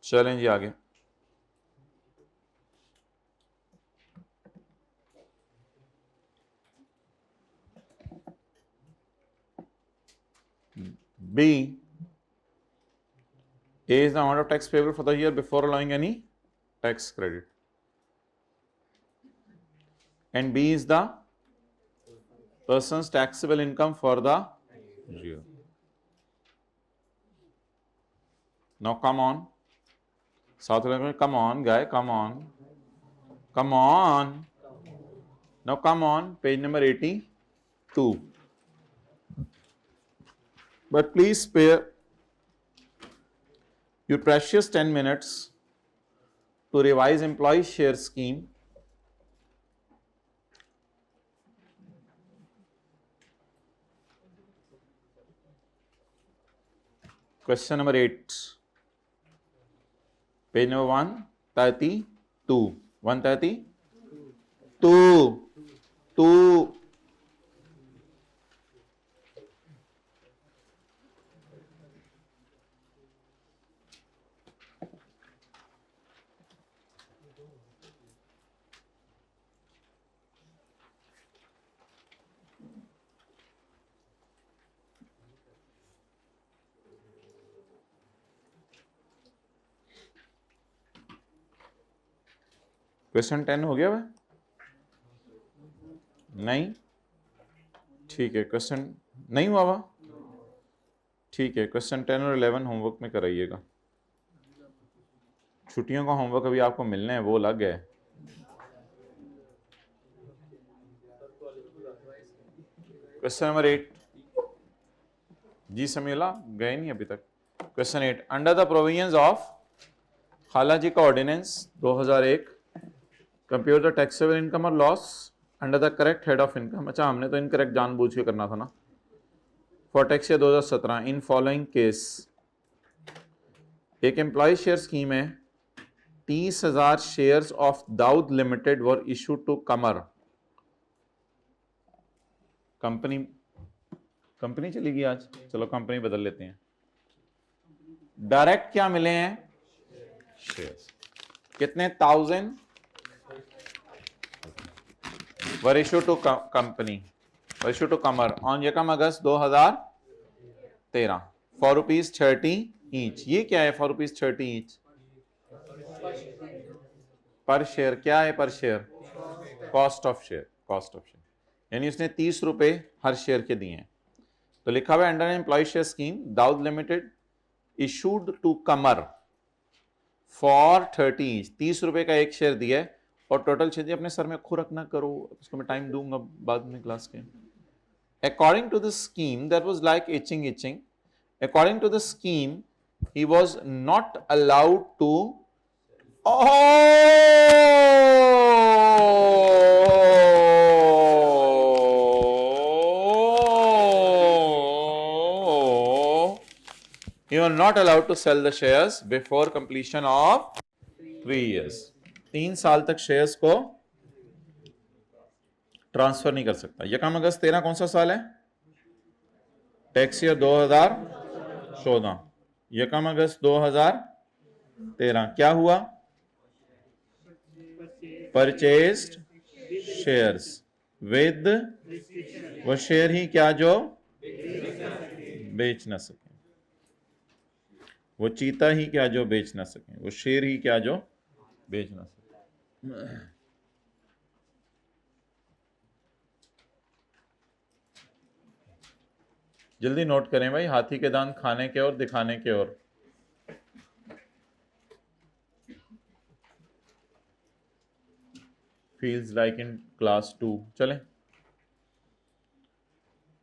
चलें जी आगे। B. A is the amount of tax payable for the year before allowing any tax credit. And B is the person's taxable income for the year. Now come on. South African, come on, guy, come on. Come on. Now come on, page number 82. But please spare your precious 10 minutes to revise employee share scheme. Question number 8. Page number 132. 132. 2. Question 10 हो गया वह? नहीं, ठीक है। Question नहीं हुआ वह? ठीक है। क्वेश्चन 10 और 11 होमवर्क में कराइएगा। छुट्टियों का होमवर्क अभी आपको मिलने हैं, वो अलग है। क्वेश्चन नंबर 8 जी समीला गए नहीं अभी तक। Question 8, under the provisions of खाला जी का ordinance 2001 compute the taxable income और loss under the correct head of income. अच्छा, हमने तो इनकरेक्ट जानबूझ के करना था ना। For tax year 2017 in following case, एक एम्प्लॉय शेयर स्कीम है, 30,000 shares of Dawood limited were issued to Qamar. Company चली गई आज, चलो कंपनी बदल लेते हैं। डायरेक्ट क्या मिले हैं? शेयर्स। कितने? 1000 were issue to company, were issue to Qamar on यकम अगस्त 2013 फॉर ₹30 ईच। ये क्या है फॉर ₹30 ईच? पर शेयर। क्या है पर share? Cost of share. Cost of share यानी उसने 30 रुपए हर शेयर के दिए हैं। तो लिखा हुआ है under employ share scheme Dawood limited issued to Qamar for 30 each. 30 रुपए का एक शेयर दिया है और टोटल शेयर। अपने सर में खुद रखना करो, उसको मैं टाइम दूंगा बाद में क्लास के। According to the scheme that was like itching. According to the scheme he was not allowed to you are not allowed to sell the shares before completion of 3 years. 3 साल तक shares को transfer नहीं कर सकता। यकम अगस्त 13 कौन सा साल है? Tax year 2014। यकम अगस्त 2013 क्या हुआ? परचेज्ड शेयर्स विद वो शेयर ही क्या जो बेच ना सके, वो चीता ही क्या जो बेच ना सके, वो शेर ही क्या जो बेच ना सके। जल्दी नोट करें भाई, हाथी के दांत खाने के और दिखाने के और। Feels like in class 2। चलें,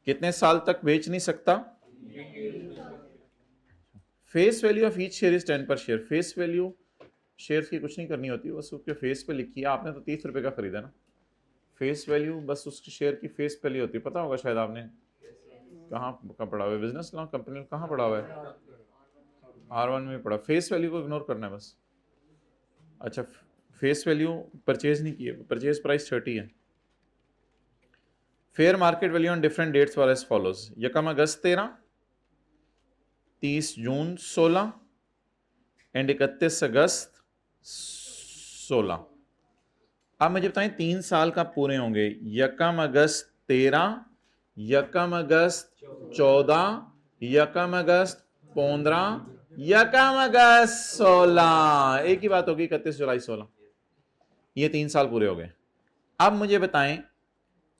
कितने साल तक बेच नहीं सकता? Face value of each share is 10 पर शेयर। फेस वैल्यू शेयर की कुछ नहीं करनी होती, बस उसके फेस पे लिखी है। आपने तो 30 रुपए का खरीदा ना, फेस वैल्यू बस उसके शेयर की फेस पे होती है। पता होगा शायद आपने कहाँ का पढ़ा हुआ है, बिजनेस लॉ कंपनी में कहाँ पढ़ा हुआ है? R1 में पढ़ा। फेस वैल्यू को इग्नोर करना है बस। अच्छा, फेस वैल्यू परचेज नहीं किए, परचेज प्राइस 30 है। Fair market value on different dates were as follows. 1 August 13, 30 June 16 and 31 August 16। अब मुझे बताएं 3 साल का पूरे होंगे। 1 अगस्त 13, 1 अगस्त 14, 1 अगस्त 15, 1 अगस्त 16, एक ही बात होगी 31 जुलाई 16। ये 3 साल पूरे हो गए। अब मुझे बताएं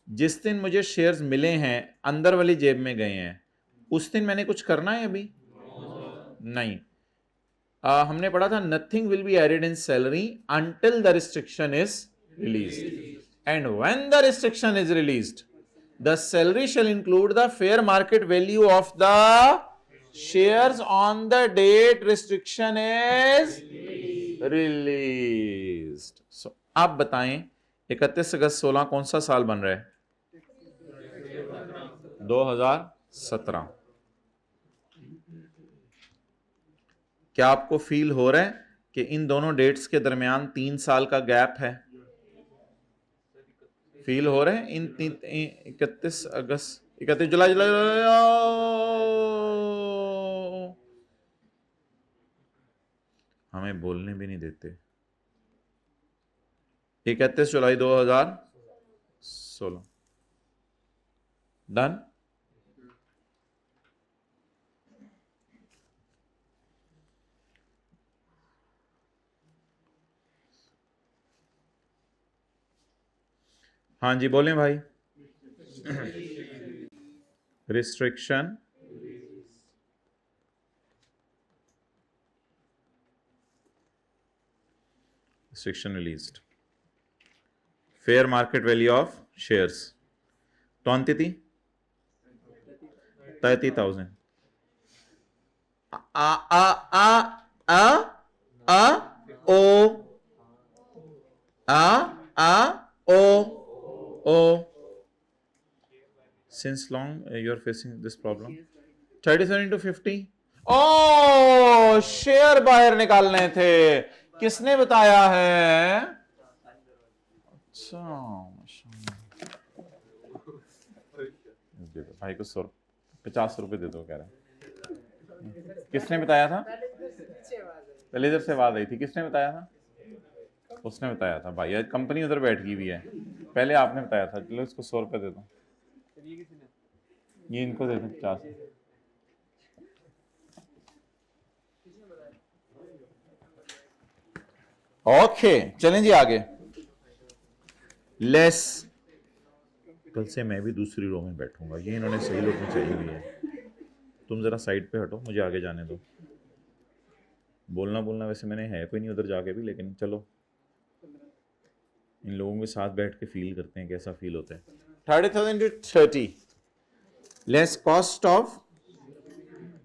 जिस दिन मुझे शेयर्स मिले हैं अंदर वाली जेब में गए हैं, उस दिन मैंने कुछ करना है अभी? नहीं। हमने पढ़ा था nothing will be added in salary until the restriction is released, and when the restriction is released, the salary shall include the fair market value of the shares on the date restriction is released. So आप बताएं 31 August 16 कौन सा साल बन रहा है? 2017। क्या आपको फील हो रहा है कि इन दोनों डेट्स के दरमियान 3 साल का गैप है? फील हो रहे हैं? इन 31 अगस्त 31 जुलाई हमें बोलने भी नहीं देते। 31 जुलाई 2016 डन। हाँ जी बोलें भाई। Restriction released. Fair market value of shares 30,000। आ आ आ आ आ ओ आ ओ ओ। Since long you are facing this problem. 37 into 50। O share बाहर निकालने थे, किसने बताया है? अच्छा भाई को 50 रुपए दे दो कह रहा है। किसने बताया था? पहले इधर से बात आई थी, किसने बताया था? उसने बताया था भाई, आज कंपनी उधर बैठ गई हुई है, पहले आपने बताया था। चलो इसको 100 रुपए दे दो, ये इनको दे दो 50। ओके चलें जी आगे। लेस, कल से मैं भी दूसरी रो में बैठूंगा, ये इन्होंने सही लोग में चाहिए हुई है। तुम जरा साइड पे हटो, मुझे आगे जाने दो। बोलना वैसे मैंने है कोई नहीं उधर जाके भी, लेकिन चलो इन लोगों के साथ बैठ के फील करते हैं कैसा फील होता है। 30,000 to 30 less cost of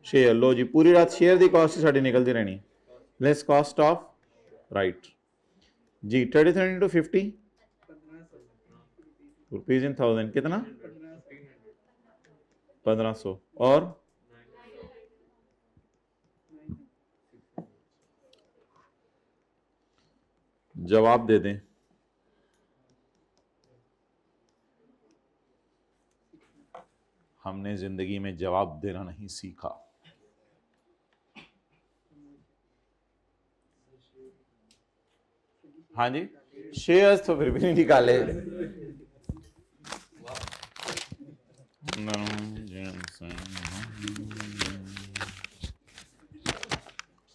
share. लो जी पूरी रात शेयर दी कॉस्ट ही साड़ी निकलती रहनी। लेस कॉस्ट ऑफ राइट जी। 30,000 to 50 रुपीज इन 1000 कितना? 1500। और जवाब दे दें। हमने जिंदगी में जवाब देना नहीं सीखा। हाँ जी शेयर्स तो फिर भी नहीं निकाले।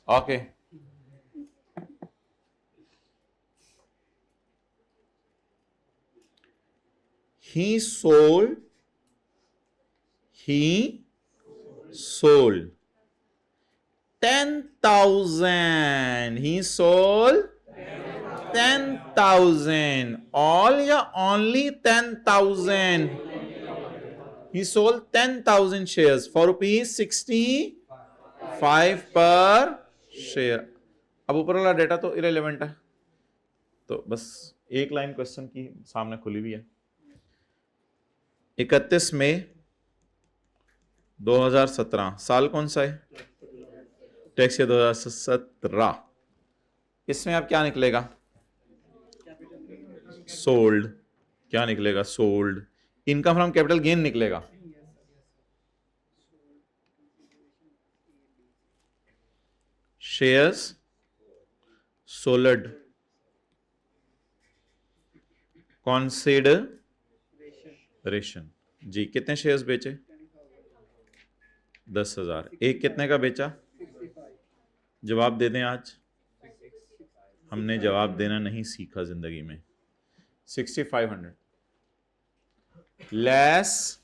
Okay he sold 10,000। he sold 10,000 all या only 10,000? he sold 10,000 shares for ₹65 per share। अब ऊपर वाला डेटा तो इरेलेवेंट है, तो बस एक लाइन क्वेश्चन की सामने खुली हुई है। 31 मई 2017 साल कौन सा है? Tax year 2017। इसमें अब क्या निकलेगा? सोल्ड, क्या निकलेगा? Sold. Income from capital gain निकलेगा। Shares sold, consideration. जी, कितने शेयर्स बेचे? 10,000। एक कितने का बेचा? जवाब दे दें आज। हमने जवाब देना नहीं सीखा जिंदगी में। 6500 less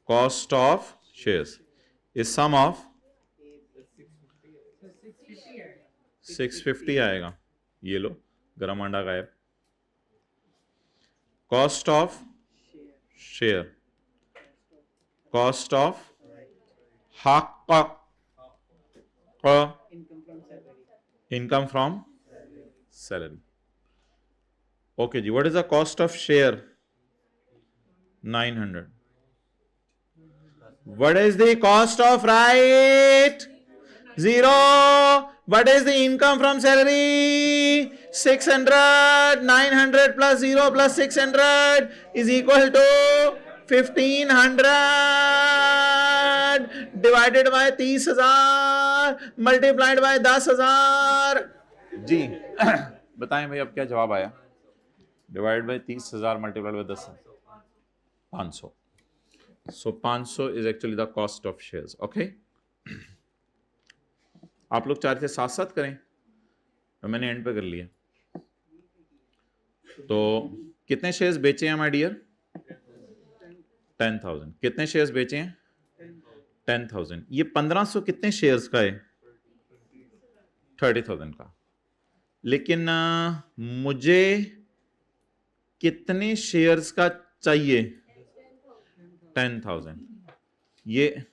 cost of shares is sum of 650 आएगा। ये लो, गरम अंडा गायब। Cost of share, cost of हक, इनकम फ्रॉम सैलरी। ओके जी, what is the cost of share? 900। What is the cost of right? 0. What is the income from salary? 600. 900 plus 0 plus 600 is equal to 1500 divided by 30,000 multiplied by 10,000। जी बताएं भाई, अब क्या जवाब आया? Divide by 30,000 multiplied by 10,000, 500। So 500 is actually the cost of shares. Okay? आप लोग चाह रहे थे साथ साथ करें, तो मैंने एंड पे कर लिया। तो कितने शेयर्स बेचे हैं माय डियर? 10,000। कितने शेयर्स बेचे हैं? 10,000। ये 1500 कितने शेयर्स का है? 30,000 का। लेकिन मुझे कितने शेयर्स का चाहिए? 10,000। ये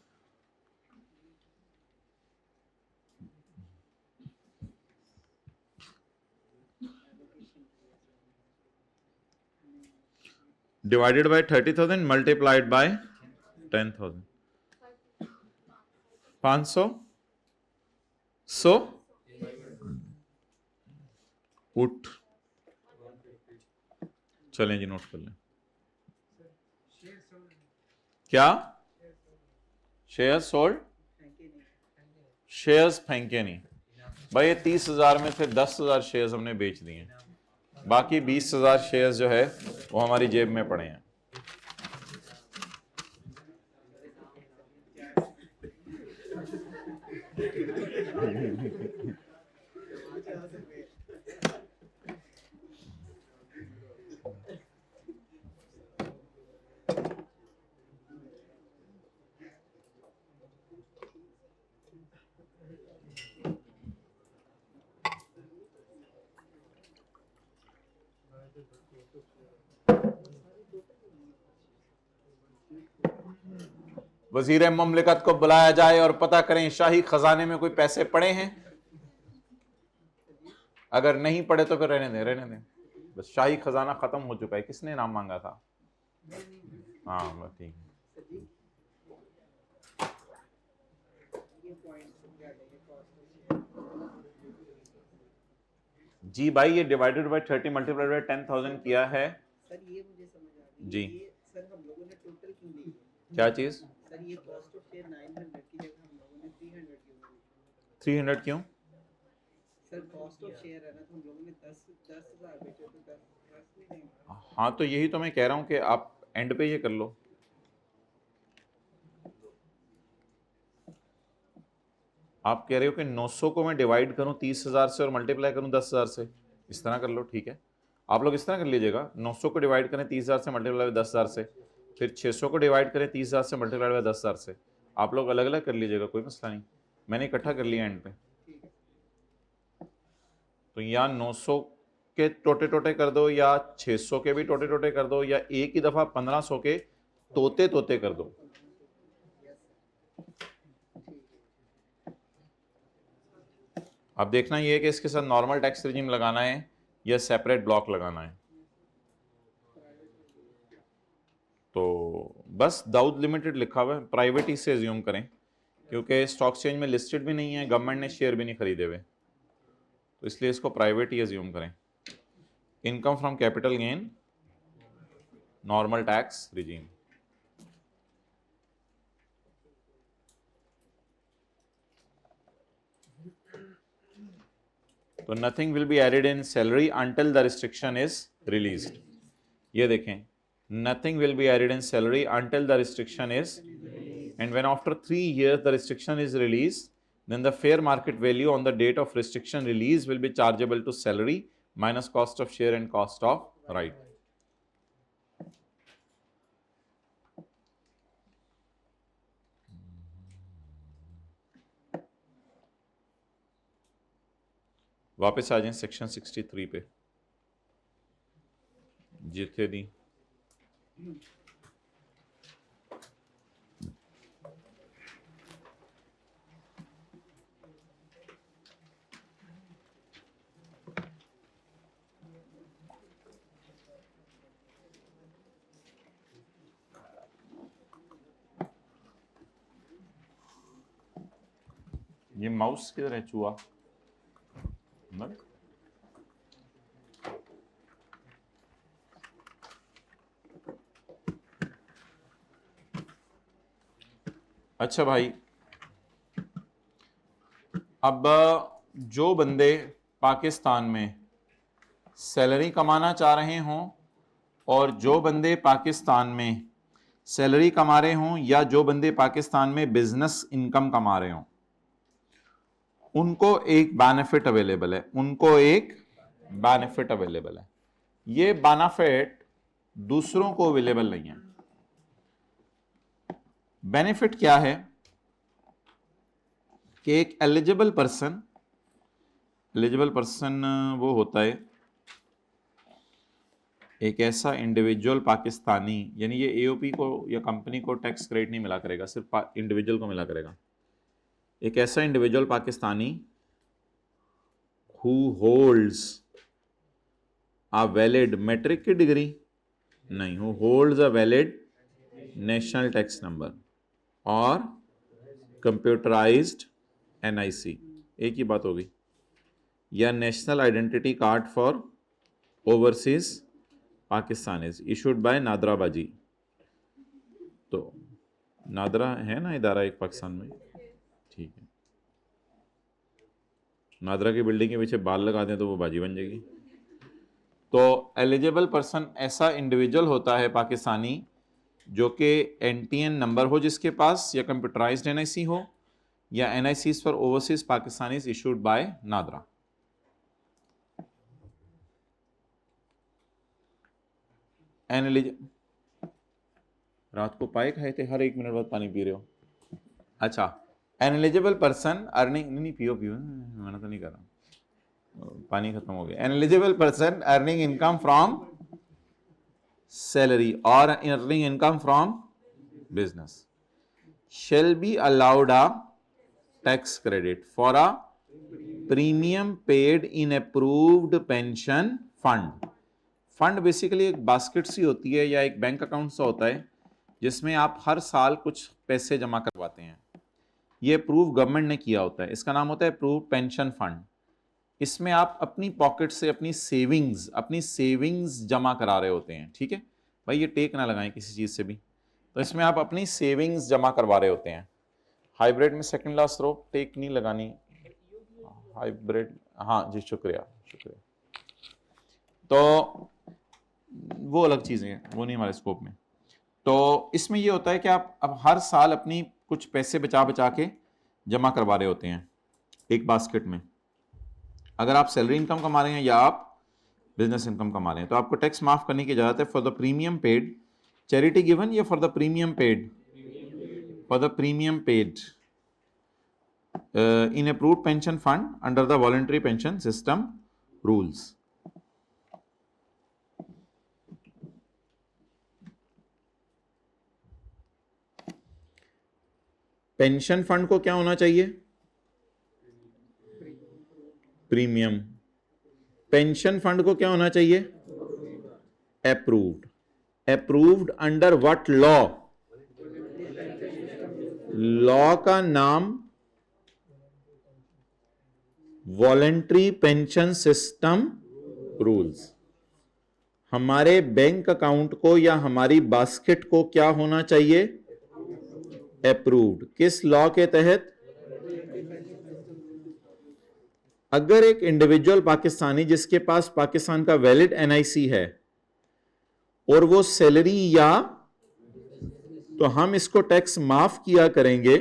डिवाइडेड बाय 30,000 मल्टीप्लाइड बाय 10,000, 500। सो उठ, चलें जी, नोट कर लें। क्या? शेयर्स सोल्ड, शेयर्स फेंके नहीं भाई। ये 30,000 में से 10,000 शेयर्स हमने बेच दिए, बाकी 20,000 शेयर्स जो है वो हमारी जेब में पड़े हैं। वजीर ममलिकत को बुलाया जाए और पता करें शाही खजाने में कोई पैसे पड़े हैं। अगर नहीं पड़े तो फिर रहने दें, रहने दें। बस शाही खजाना खत्म हो चुका है। किसने नाम मांगा था? हाँ बस ठीक है जी भाई। ये डिवाइडेड बाय 30 मल्टीप्लाइड बाय 10,000 किया है सर। ये मुझे समझ आ गई जी। ये सर हम लोगों ने टोटल क्यों ली? क्या चीज? सर ये कॉस्ट ऑफ शेयर 900 की जगह हम लोगों ने 300 क्यों ली? 300 क्यों? सर कॉस्ट ऑफ शेयर है ना, तो हम लोगों ने 10,000 बेचे तो 10 नहीं देंगे। हाँ तो यही तो मैं कह रहा हूँ कि आप एंड पे ये कर लो। आप कह रहे हो कि 900 को मैं डिवाइड करूं 30,000 से और मल्टीप्लाई करूं 10,000 से, इस तरह कर लो। ठीक है, आप लोग इस तरह कर लीजिएगा। 900 को डिवाइड करें 30,000 से मल्टीप्लाई 10,000 से, फिर 600 को डिवाइड करें 30,000 से मल्टीप्लाई बाय 10,000 से। आप लोग अलग अलग कर लीजिएगा, कोई मसला नहीं। मैंने इकट्ठा कर लिया एंड पे। तो या 900 के टोटे टोटे कर दो, या 600 के भी टोटे टोटे कर दो, या एक ही दफा 1500 के तोते तोते कर दो। अब देखना ये है कि इसके साथ नॉर्मल टैक्स रिजीम लगाना है या सेपरेट ब्लॉक लगाना है। तो बस दाऊद लिमिटेड लिखा हुआ है, प्राइवेट ही से एज्यूम करें, क्योंकि स्टॉक एक्सचेंज में लिस्टेड भी नहीं है, गवर्नमेंट ने शेयर भी नहीं खरीदे हुए, तो इसलिए इसको प्राइवेट ही एज्यूम करें। Income from capital gain, normal tax regime. तो nothing will be added in salary until the restriction is released. ये देखें, nothing will be added in salary until the restriction is, and when after 3 years the restriction is released, then the fair market value on the date of restriction release will be chargeable to salary minus cost of share and cost of right. वापस आ जाएं section 63 पे, जिथे दी ये mouse किधर है चूहा? अच्छा भाई, अब जो बंदे पाकिस्तान में सैलरी कमाना चाह रहे हों और जो बंदे पाकिस्तान में सैलरी कमा रहे हों या जो बंदे पाकिस्तान में बिजनेस इनकम कमा रहे हों, उनको एक बेनिफिट अवेलेबल है, उनको एक बेनिफिट अवेलेबल है। ये बेनिफिट दूसरों को अवेलेबल नहीं है। बेनिफिट क्या है कि एक एलिजिबल पर्सन वो होता है एक ऐसा इंडिविजुअल पाकिस्तानी, यानी ये एओपी को या कंपनी को टैक्स क्रेडिट नहीं मिला करेगा, सिर्फ इंडिविजुअल को मिला करेगा। एक ऐसा individual Pakistani who holds a valid matric की डिग्री, नहीं, who holds a valid national tax number और कंप्यूटराइज्ड एनआईसी, एक ही बात होगी, या national identity card for overseas Pakistanis issued by NADRA बाजी। तो नादरा है ना इदारा एक पाकिस्तान में, ठीक है, नादरा की बिल्डिंग के पीछे बाल लगा दें तो वो बाजी बन जाएगी। तो एलिजिबल पर्सन ऐसा इंडिविजुअल होता है पाकिस्तानी जो कि एनटीएन नंबर हो जिसके पास, या कंप्यूटराइज्ड एनआईसी हो, या NIC for overseas Pakistanis issued by NADRA. रात को पाए खाए थे, हर 1 मिनट बाद पानी पी रहे हो। अच्छा, एन एलिजिबल पर्सन अर्निंग, नहीं पियो मना तो नहीं कर रहा, पानी खत्म हो गया। An eligible person earning income from salary और earning income from business shall be allowed a tax credit for a premium paid in approved pension fund। Fund basically एक बास्केट सी होती है या एक बैंक अकाउंट सा होता है जिसमें आप हर साल कुछ पैसे जमा करवाते हैं। ये अप्रूव गवर्नमेंट ने किया होता है, इसका नाम होता है अप्रूव पेंशन फंड। इसमें आप अपनी पॉकेट से अपनी सेविंग्स जमा करा रहे होते हैं। ठीक है भाई, ये टेक ना लगाएं किसी चीज़ से भी, तो इसमें आप अपनी सेविंग्स जमा करवा रहे होते हैं। हाइब्रिड में सेकंड लास्ट रो, टेक नहीं लगानी हाइब्रिड। हाँ जी, शुक्रिया। तो वो अलग चीज़ें हैं, वो नहीं हमारे स्कोप में। तो इसमें ये होता है कि आप अब हर साल अपनी कुछ पैसे बचा के जमा करवा रहे होते हैं एक बास्केट में। अगर आप सैलरी इनकम कमा रहे हैं या आप बिजनेस इनकम कमा रहे हैं तो आपको टैक्स माफ करने की इजाजत है for the premium paid, charity given या for the premium paid, for the premium paid in approved pension fund under the voluntary pension system rules. Pension fund को क्या होना चाहिए? प्रीमियम। पेंशन फंड को क्या होना चाहिए? Approved. Approved under what law? Law का नाम वॉलंटरी पेंशन सिस्टम रूल्स। हमारे बैंक अकाउंट को या हमारी बास्केट को क्या होना चाहिए? अप्रूव्ड। किस लॉ के तहत? अगर एक इंडिविजुअल पाकिस्तानी जिसके पास पाकिस्तान का वैलिड एनआईसी है और वो सैलरी या, तो हम इसको टैक्स माफ किया करेंगे।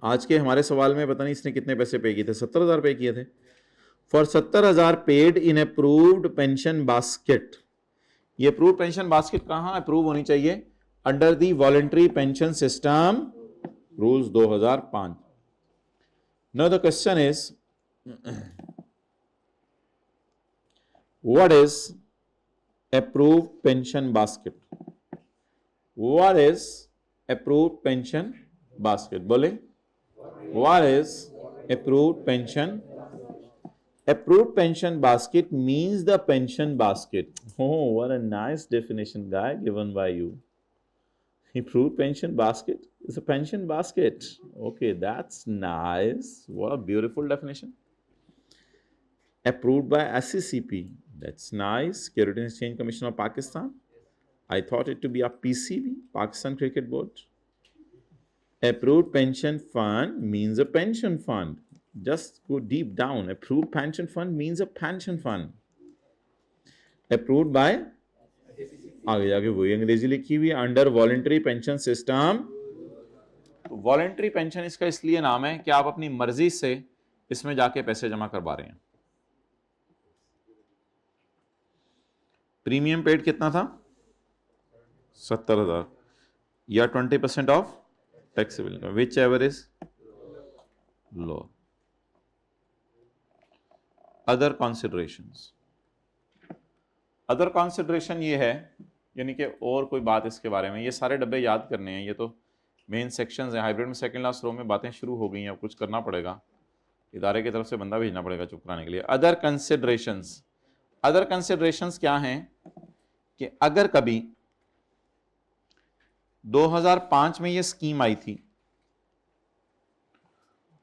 आज के हमारे सवाल में पता नहीं इसने कितने पैसे पे किए थे, 70,000 पे किए थे। For 70,000 paid in approved pension basket. ये अप्रूव्ड पेंशन बास्केट कहां अप्रूव होनी चाहिए? Under the voluntary pension system rules 2005। Now the question is what is approved pension basket? What is approved pension basket? बोले, what is approved pension? Approved pension basket means the pension basket. Oh, what a nice definition, guy, given by you. Approved pension basket is a pension basket. Okay, that's nice. What a beautiful definition. Approved by SCCP. That's nice. Securities and Exchange Commission of Pakistan. I thought it to be a PCB, Pakistan Cricket Board. Approved pension fund means a pension fund. Just go deep down. Approved pension fund means a pension fund. Approved by, आगे जाके वही अंग्रेजी लिखी हुई है, under voluntary pension system. Voluntary pension इसका इसलिए नाम है कि आप अपनी मर्जी से इसमें जाके पैसे जमा करवा रहे हैं। प्रीमियम पेड कितना था? 70,000 या 20% of taxable income, whichever is low. Other considerations, other consideration ये है, यानी कि और कोई बात इसके बारे में, ये सारे डब्बे याद करने हैं। ये तो मेन सेक्शंस हैं। हाइब्रिड में सेकंड लास्ट रो में बातें शुरू हो गई हैं, अब कुछ करना पड़ेगा, इदारे की तरफ से बंदा भेजना पड़ेगा चुप कराने के लिए। अदर कंसिडरेशंस, अदर कंसिडरेशंस क्या हैं कि अगर कभी 2005 में ये स्कीम आई थी,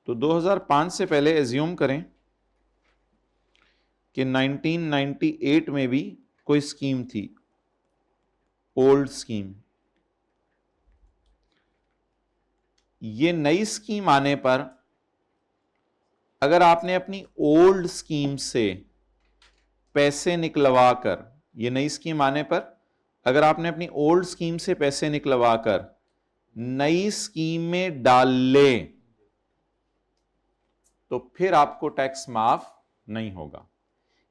तो 2005 से पहले एज्यूम करें कि 1998 में भी कोई स्कीम थी, ओल्ड स्कीम। ये नई स्कीम आने पर अगर आपने अपनी ओल्ड स्कीम से पैसे निकलवा कर, ये नई स्कीम आने पर अगर आपने अपनी ओल्ड स्कीम से पैसे निकलवा कर नई स्कीम में डाल ले, तो फिर आपको टैक्स माफ नहीं होगा।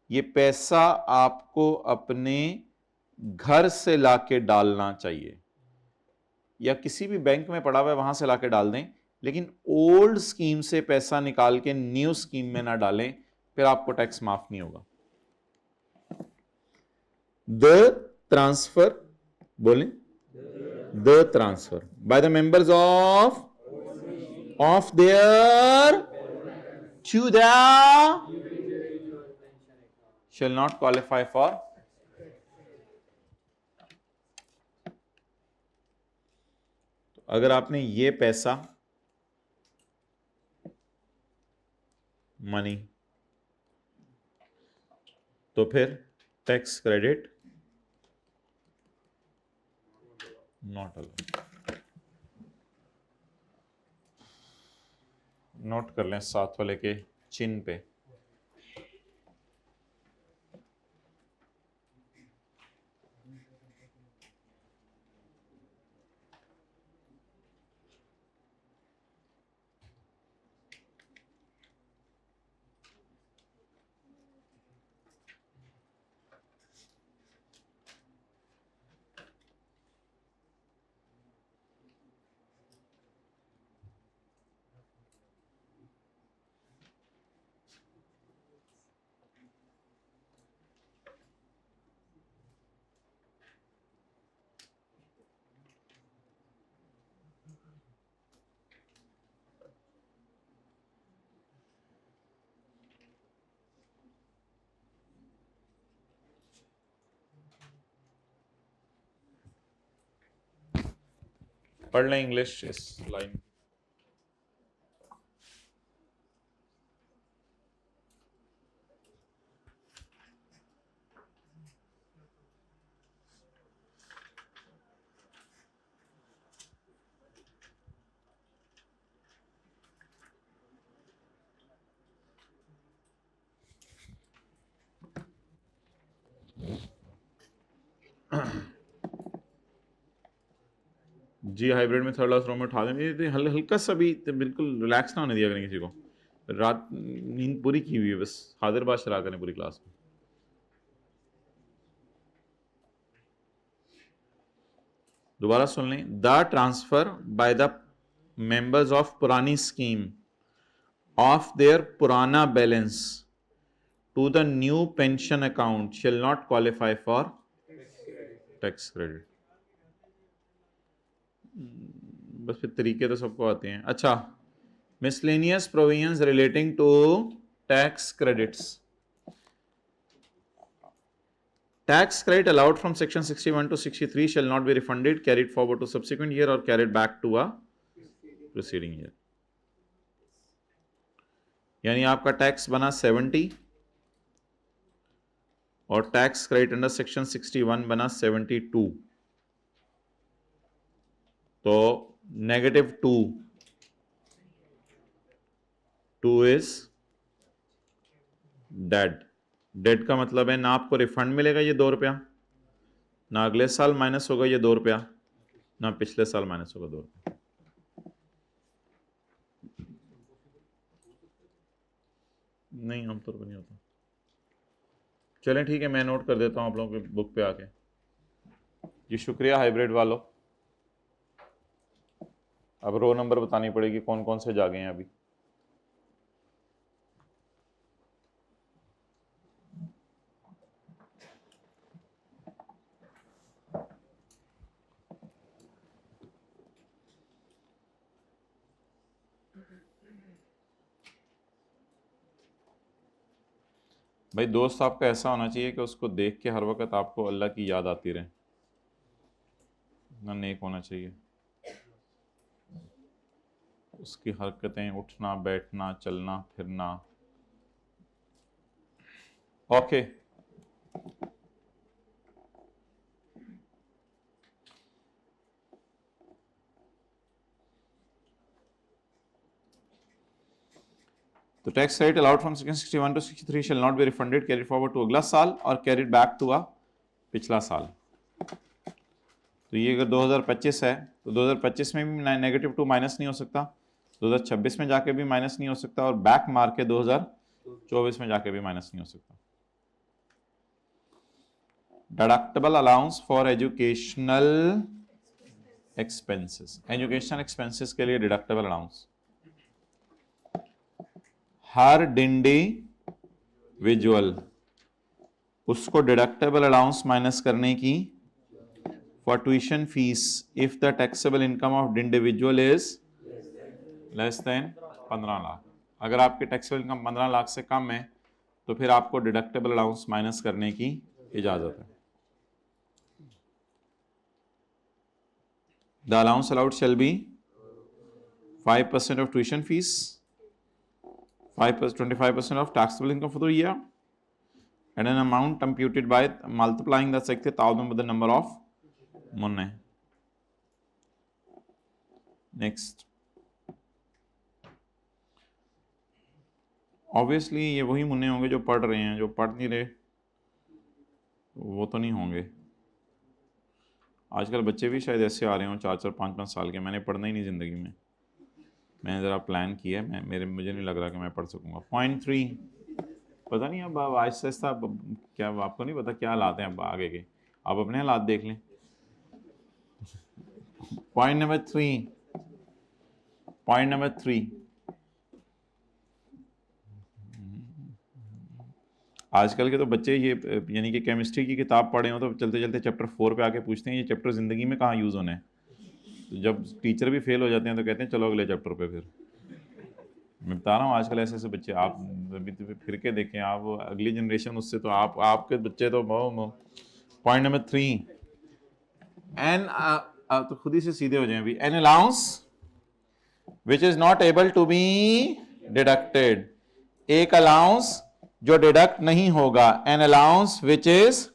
ये पैसा आपको अपने घर से लाके डालना चाहिए, या किसी भी बैंक में पड़ा हुआ है वहां से लाके डाल दें, लेकिन ओल्ड स्कीम से पैसा निकाल के न्यू स्कीम में ना डालें, फिर आपको टैक्स माफ नहीं होगा। द ट्रांसफर, बोलें, the transfer by the members of their to the shall not qualify for अगर आपने ये पैसा मनी, तो फिर tax credit not allowed. Note कर लें साथ वाले के चिन्ह पे। पढ़ लें इंग्लिश इस लाइन। जी हाइब्रिड में थर्ड लॉस रो में उठा दें, ये तो हल्का सा भी तो बिल्कुल रिलैक्स ना होने दिया करें किसी को, रात नींद पूरी की हुई है, बस हाजिर शरा करें पूरी क्लास में। दोबारा सुन लें, the transfer by the members of पुरानी स्कीम ऑफ देयर पुराना balance to the new pension account shall not qualify for tax credit. बस फिर तरीके तो सबको आते हैं। अच्छा, miscellaneous provisions relating to tax credits. Tax credit allowed from section 61 to 63 shall not be refunded, carried forward to subsequent year or carried back to a preceding year. यानी आपका टैक्स बना 70 और टैक्स क्रेडिट अंडर सेक्शन 61 बना 72, तो -2 is dead का मतलब है ना आपको रिफंड मिलेगा ये 2 रुपया, ना अगले साल माइनस होगा ये 2 रुपया, ना पिछले साल माइनस होगा 2 रुपया। नहीं, आमतौर पर नहीं होता। चलें ठीक है, मैं नोट कर देता हूँ आप लोगों की बुक पे आके। जी शुक्रिया हाइब्रिड वालों। अब रो नंबर बतानी पड़ेगी कौन कौन से जागे हैं अभी। भाई दोस्त आपका ऐसा होना चाहिए कि उसको देख के हर वक्त आपको अल्लाह की याद आती रहे, ना नेक होना चाहिए। उसकी हरकतें, उठना बैठना चलना फिरना। ओके, तो tax credit allowed from section 61 to 63 shall not be refunded, carried forward to अगला साल और कैरिड बैक टू पिछला साल। तो ये अगर 2025 है तो 2025 में भी -2 माइनस नहीं हो सकता, 2026 में जाके भी माइनस नहीं हो सकता, और बैक मार के 2024 में जाके भी माइनस नहीं हो सकता। Deductible allowance for educational expenses. Educational expenses के लिए डिडक्टेबल अलाउंस, हर इंडिविजुअल उसको डिडक्टेबल अलाउंस माइनस करने की for tuition fees if the taxable income of individual is less than 15 lakh. अगर आपकी टैक्सेबल इनकम 15 लाख से कम है तो फिर आपको डिडक्टेबल अलाउंस माइनस करने की इजाजत है। The allowance allowed shall be 5% of tuition fees, 25% of taxable income for the year, and an amount computed by multiplying the 60,000 with the number of munne. Next, obviously ये वही मुन्ने होंगे जो पढ़ रहे हैं, जो पढ़ नहीं रहे वो तो नहीं होंगे। आजकल बच्चे भी शायद ऐसे आ रहे हों 4-4, 5-5 साल के, मैंने पढ़ना ही नहीं ज़िंदगी में। मैंने ज़रा प्लान किया है, मुझे नहीं लग रहा कि मैं पढ़ सकूँगा। पॉइंट 3, पता नहीं अब आहिस्ता आहिस्ता क्या आपको नहीं पता क्या हालात हैं अब आगे के, आप अपने हालात देख लें। पॉइंट नंबर 3, आजकल के तो बच्चे ये यानी कि केमिस्ट्री की किताब पढ़े हो तो चलते चलते चैप्टर 4 पे आके पूछते हैं ये चैप्टर ज़िंदगी में कहाँ यूज़ होना है। तो जब टीचर भी फेल हो जाते हैं तो कहते हैं चलो अगले चैप्टर पे। फिर मैं बता रहा हूँ आजकल ऐसे ऐसे बच्चे, आप अभी तो फिर के देखें, आप अगली जनरेशन उससे तो आपके बच्चे तो पॉइंट नंबर 3, एन तो खुद ही से सीधे हो जाए अभी। An allowance which is not able to be deducted, एक अलाउंस जो डिडक्ट नहीं होगा। An allowance which is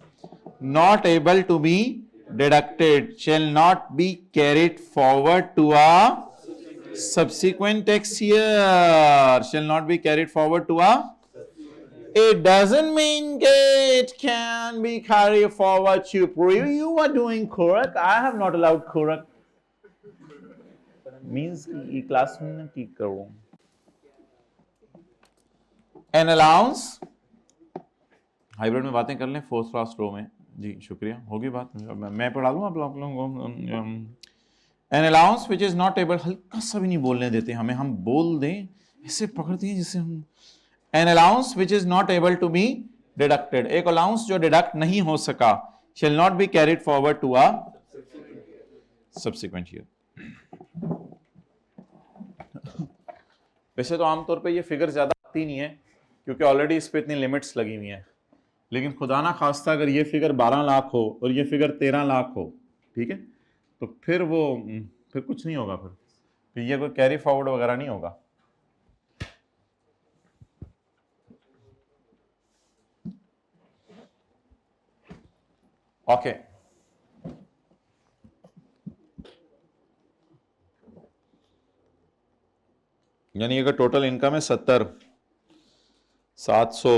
not able to be deducted shall not be carried forward to a subsequent tax year. Shall not be carried forward to a. It doesn't mean it can be carried forward to. You are doing correct. I have not allowed correct. Means की class में की करो N allowance hybrid में बातें कर लें fourth class रो में जी शुक्रिया होगी बात मैं पढ़ा दूं आप लोगों को an allowance which is not able हल्का सा भी नहीं बोलने देते हमें हम बोल दें ऐसे पकड़ते हैं जिससे हम an allowance which is not able to be deducted एक अलाउंस जो डिडक्ट नहीं हो सका shall not be carried forward to a subsequent year वैसे तो आमतौर पे ये फिगर ज्यादा आती नहीं है क्योंकि ऑलरेडी इस पे इतनी लिमिट्स लगी हुई हैं लेकिन खुदा ना खास्ता अगर ये फिगर 12 लाख हो और ये फिगर 13 लाख हो ठीक है तो फिर कुछ नहीं होगा फिर ये कोई कैरी फॉरवर्ड वगैरह नहीं होगा ओके यानी अगर टोटल इनकम है 700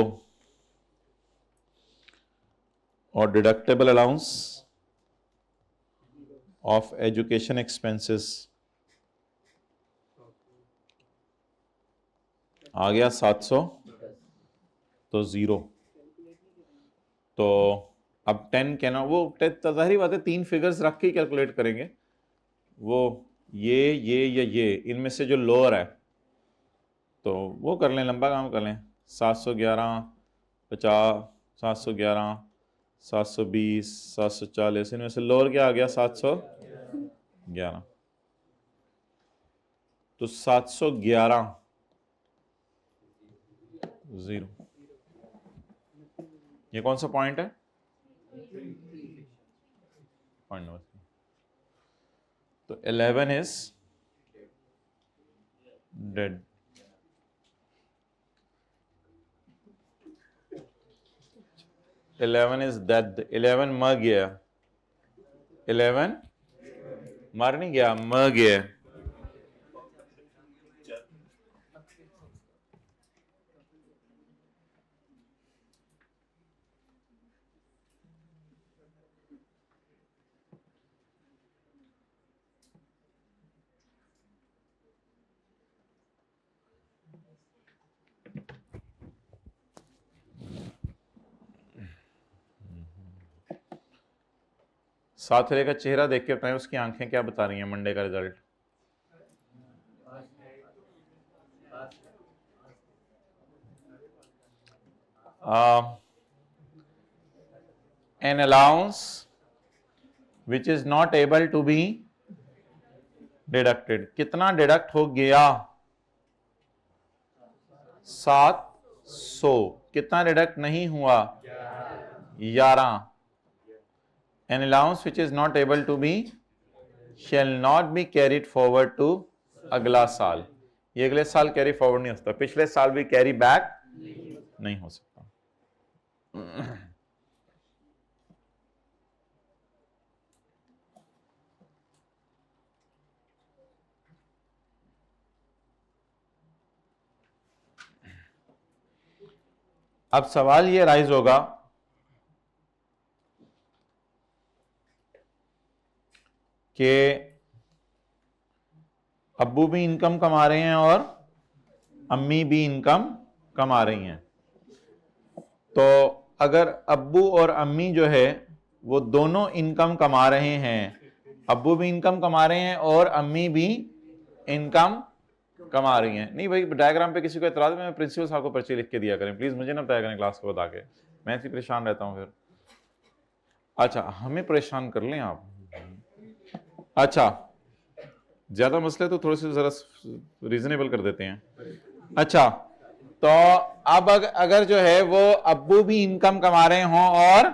और deductible allowance of education expenses आ गया 700 तो 0 तो अब 10 कैन वो जाहिर बात है 3 फिगर्स रख के कैलकुलेट करेंगे वो ये या ये इनमें से जो लोअर है तो वो कर लें लंबा काम कर लें 711 50 711 720 740 इनमें से लोअर क्या आ गया 711 तो 711 0 ये कौन सा पॉइंट है पॉइंट नंबर 3 तो 11 इज डेड 11 इज डेड 11 मर गया 11 मर नहीं गया मर गया साथरे का चेहरा देख के बताएं उसकी आंखें क्या बता रही हैं मंडे का result an allowance which is not able to be deducted कितना डिडक्ट हो गया 700 कितना डिडक्ट नहीं हुआ 11 An allowance which is not able to be shall not be carried forward to अगला साल ये अगले साल कैरी फॉरवर्ड नहीं हो सकता पिछले साल भी कैरी बैक नहीं हो सकता अब सवाल ये राइज होगा कि अब्बू भी इनकम कमा रहे हैं और अम्मी भी इनकम कमा रही हैं तो अगर अब्बू और अम्मी जो है वो दोनों इनकम कमा रहे हैं अब्बू भी इनकम कमा रहे हैं और अम्मी भी इनकम कमा रही हैं नहीं भाई डायग्राम पे किसी को एतराज में प्रिंसिपल साहब को पर्ची लिख के दिया करें प्लीज मुझे ना बताया करें क्लास को बता के मैं ऐसे परेशान रहता हूँ फिर अच्छा हमें परेशान कर लें आप अच्छा ज्यादा मसले तो थोड़े से जरा रीजनेबल कर देते हैं अच्छा तो अब अगर जो है वो अब्बू भी इनकम कमा रहे हों और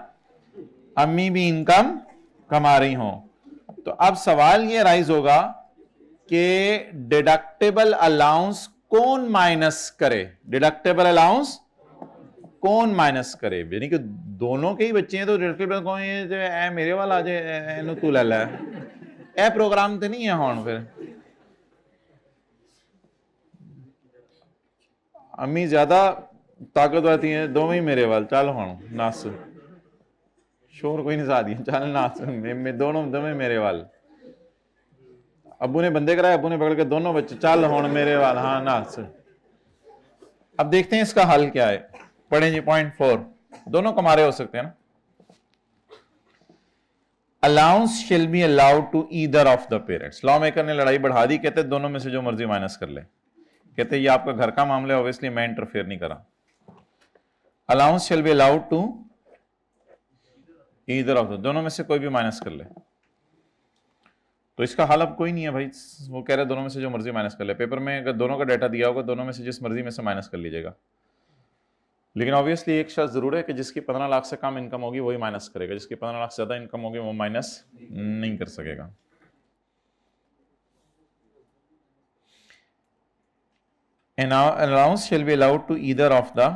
अम्मी भी इनकम कमा रही हों तो अब सवाल ये राइज होगा कि डिडक्टेबल अलाउंस कौन माइनस करे डिडक्टेबल अलाउंस कौन माइनस करे यानी कि दोनों के ही बच्चे हैं तो डिडक्टेबल कौन है जो ए मेरे वाला आज एनु तू ले ला ए प्रोग्राम तो नहीं है हुण फिर अम्मी ज्यादा ताकतवर थी दोवें ही मेरे वाल चल हुण नस शोर कोई नहीं सा दिया चल नस दोनों मेरे वाल अबू ने बंदे कराए, अबू ने पकड़ के दोनों बच्चे चल होने मेरे वाल, हाँ ना। अब देखते हैं इसका हल क्या है। पढ़े जी पॉइंट 4, दोनों कमारे हो सकते हैं ना। Allowance shall be allowed to either of the parents. Lawmaker ने लड़ाई बढ़ा दी, कहते दोनों में से जो मर्जी माइनस कर ले। कहते ये आपका घर का मामला है, ऑब्वियसली मैं इंटरफेयर नहीं करा। Allowance shall be allowed to either of the, दोनों में से कोई भी माइनस कर ले। तो इसका हल अब कोई नहीं है भाई, वो कह रहे दोनों में से जो मर्जी माइनस कर ले। पेपर में अगर दोनों का डाटा दिया होगा, दोनों में से जिस मर्जी में से माइनस कर लीजिएगा। लेकिन ऑब्वियसली एक शर्त जरूर है कि जिसकी 15 लाख से कम इनकम होगी वही माइनस करेगा, जिसकी 15 लाख से ज्यादा इनकम होगी वो माइनस नहीं कर सकेगा। An allowance shall be allowed to either of the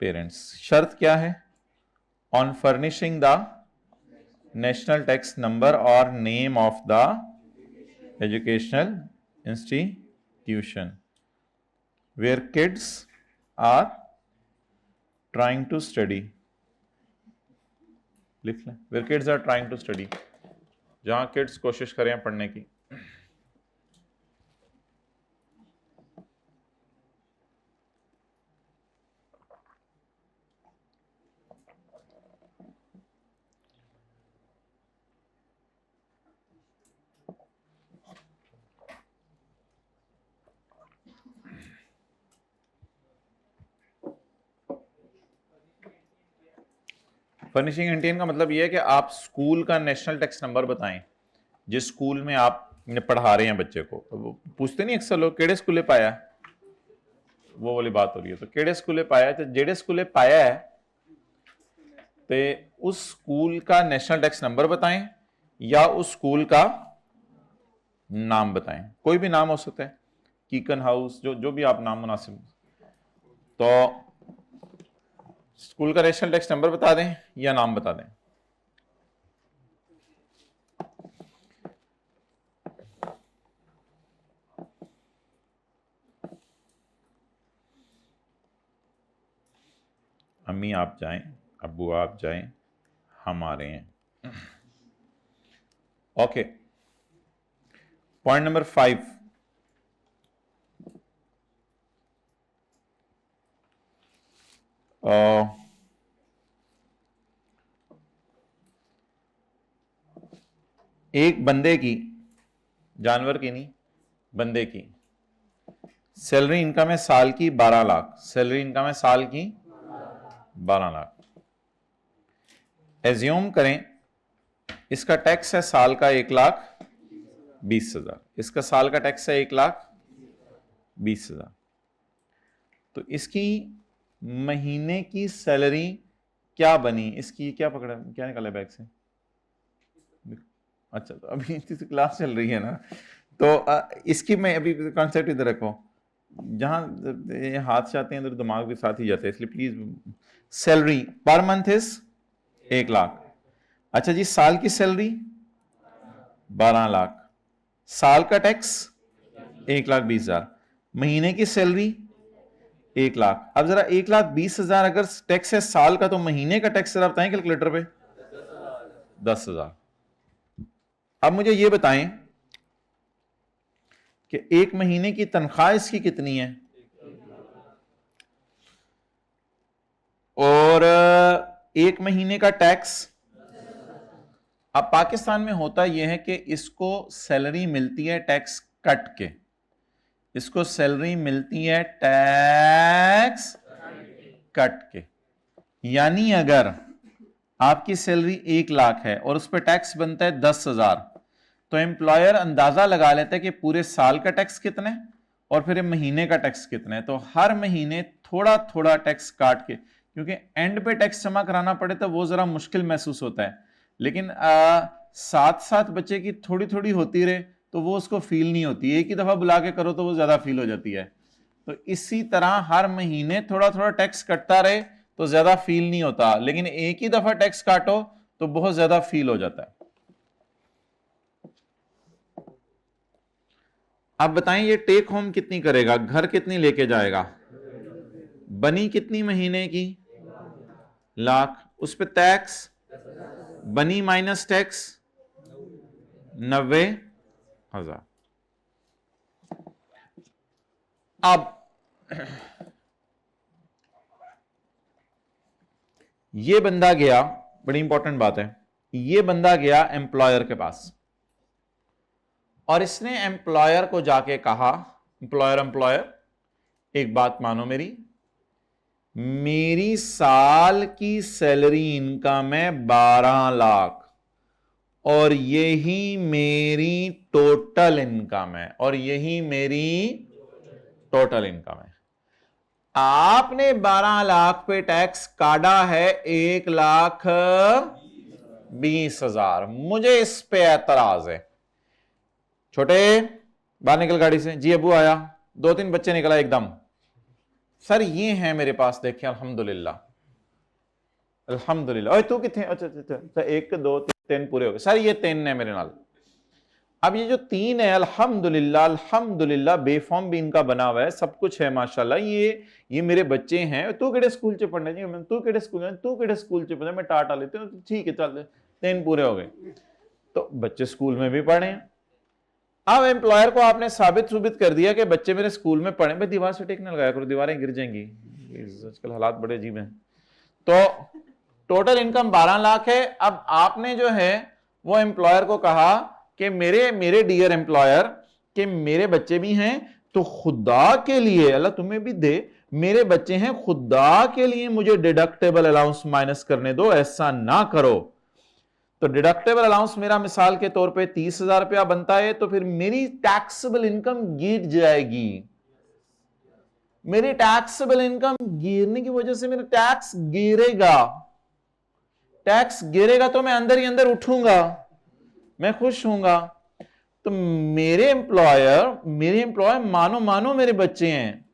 parents. शर्त क्या है? On furnishing the national tax number or name of the educational institution where kids are trying to study. लिख लें, where kids are trying to study, जहां kids कोशिश करें पढ़ने की। फर्निशिंग एंटीन का मतलब यह है कि आप स्कूल का नेशनल टैक्स नंबर बताएं, जिस स्कूल में आप पढ़ा रहे हैं बच्चे को। तो वो पूछते नहीं अक्सर लोग केड़े स्कूले पाया, वो वाली बात हो रही है। तो केड़े स्कूले पाया, तो जेड़े स्कूले पाया है तो उस स्कूल का नेशनल टैक्स नंबर बताएं या उस स्कूल का नाम बताएं। कोई भी नाम हो सकता है, कीकन हाउस, जो भी आप नाम मुनासिब। तो स्कूल का नेशनल टैक्स नंबर बता दें या नाम बता दें। अम्मी आप जाएं, अब्बू आप जाएं, हम आ रहे हैं। ओके, पॉइंट नंबर 5, एक बंदे की, जानवर की नहीं, बंदे की सैलरी इनकम है साल की 12 लाख। सैलरी इनकम है साल की 12 लाख। एज्यूम करें इसका टैक्स है साल का 1,20,000। इसका साल का टैक्स है 1,20,000। तो इसकी महीने की सैलरी क्या बनी? इसकी क्या पकड़ा, क्या निकाला बैग से? अच्छा, तो अभी क्लास चल रही है ना, तो इसकी मैं अभी कॉन्सेप्ट इधर रखो, जहां हाथ से आते हैं इधर दिमाग भी साथ ही जाता है, इसलिए please. Salary per month is 1 lakh. अच्छा जी, साल की सैलरी 12 लाख, साल का टैक्स 1,20,000, महीने की सैलरी 1 लाख। अब जरा 1,20,000 अगर टैक्स है साल का, तो महीने का टैक्स जरा बताएं कैलकुलेटर पे। 10,000। अब मुझे ये बताएं कि एक महीने की तनख्वाह इसकी कितनी है, और एक महीने का टैक्स। अब पाकिस्तान में होता यह है कि इसको सैलरी मिलती है टैक्स कट के, इसको सैलरी मिलती है टैक्स कट के। यानी अगर आपकी सैलरी 1 लाख है और उस पर टैक्स बनता है 10,000, तो एम्प्लॉयर अंदाजा लगा लेता है कि पूरे साल का टैक्स कितना है और फिर महीने का टैक्स कितना है। तो हर महीने थोड़ा थोड़ा टैक्स काट के, क्योंकि एंड पे टैक्स जमा कराना पड़े तो वो जरा मुश्किल महसूस होता है, लेकिन साथ साथ बच्चे की थोड़ी थोड़ी होती रहे तो वो उसको फील नहीं होती। एक ही दफा बुला के करो तो वो ज्यादा फील हो जाती है। तो इसी तरह हर महीने थोड़ा थोड़ा टैक्स कटता रहे तो ज्यादा फील नहीं होता, लेकिन एक ही दफा टैक्स काटो तो बहुत ज्यादा फील हो जाता है। अब बताएं ये टेक होम कितनी करेगा, घर कितनी लेके जाएगा, बनी कितनी महीने की, लाख, उस पे टैक्स, बनी माइनस टैक्स 90,000, 1000। अब ये बंदा गया, बड़ी इंपॉर्टेंट बात है, ये बंदा गया एम्प्लॉयर के पास और इसने एम्प्लॉयर को जाके कहा, एम्प्लॉयर एक बात मानो मेरी साल की सैलरी इनकम है 12 लाख और यही मेरी टोटल इनकम है, और यही मेरी टोटल इनकम है। आपने 12 लाख पे टैक्स काटा है 1,20,000। मुझे इस पे एतराज है। छोटे बाहर निकल गाड़ी से। जी अबू आया, 2-3 बच्चे निकला एकदम। सर ये हैं मेरे पास, देखिए अल्हम्दुलिल्लाह अल्हम्दुलिल्लाह। ओए तू कितने? अच्छा 1 2 3 पूरे हो गए सर, ये 3 है मेरे नाल। अब ये जो 3 है अल्हम्दुलिल्लाह अल्हम्दुलिल्लाह, बेफॉर्म भी इनका बना हुआ है, सब कुछ है माशाल्लाह। ये मेरे बच्चे हैं। तू केड़े स्कूल च पढ़ने जी? तू केड़े स्कूल च पढ़ने? मैं टाटा लेते हूँ, ठीक है चल 3 पूरे हो गए। तो बच्चे स्कूल में भी पढ़े हैं। अब एम्प्लॉयर को आपने साबित कर दिया कि बच्चे मेरे स्कूल में पढ़े। भाई दीवार से टेकने लगाया करो, दीवारें गिर जाएंगी, आजकल हालात बड़े अजीब हैं। तो टोटल इनकम 12 लाख है। अब आपने जो है वो एम्प्लॉयर को कहा कि मेरे डियर एम्प्लॉयर कि मेरे बच्चे भी हैं, तो खुदा के लिए, अल्लाह तुम्हें भी दे, मेरे बच्चे हैं, खुदा के लिए मुझे डिडक्टेबल अलाउंस माइनस करने दो, ऐसा ना करो। तो डिडक्टेबल अलाउंस मेरा मिसाल के तौर पे 30,000 रुपया बनता है, तो फिर मेरी टैक्सेबल इनकम गिर जाएगी। मेरी टैक्सेबल इनकम गिरने की वजह से मेरा टैक्स गिरेगा। टैक्स गिरेगा तो मैं अंदर ही अंदर उठूंगा, मैं खुश हूंगा। तो मेरे एम्प्लॉयर मानो मेरे बच्चे हैं,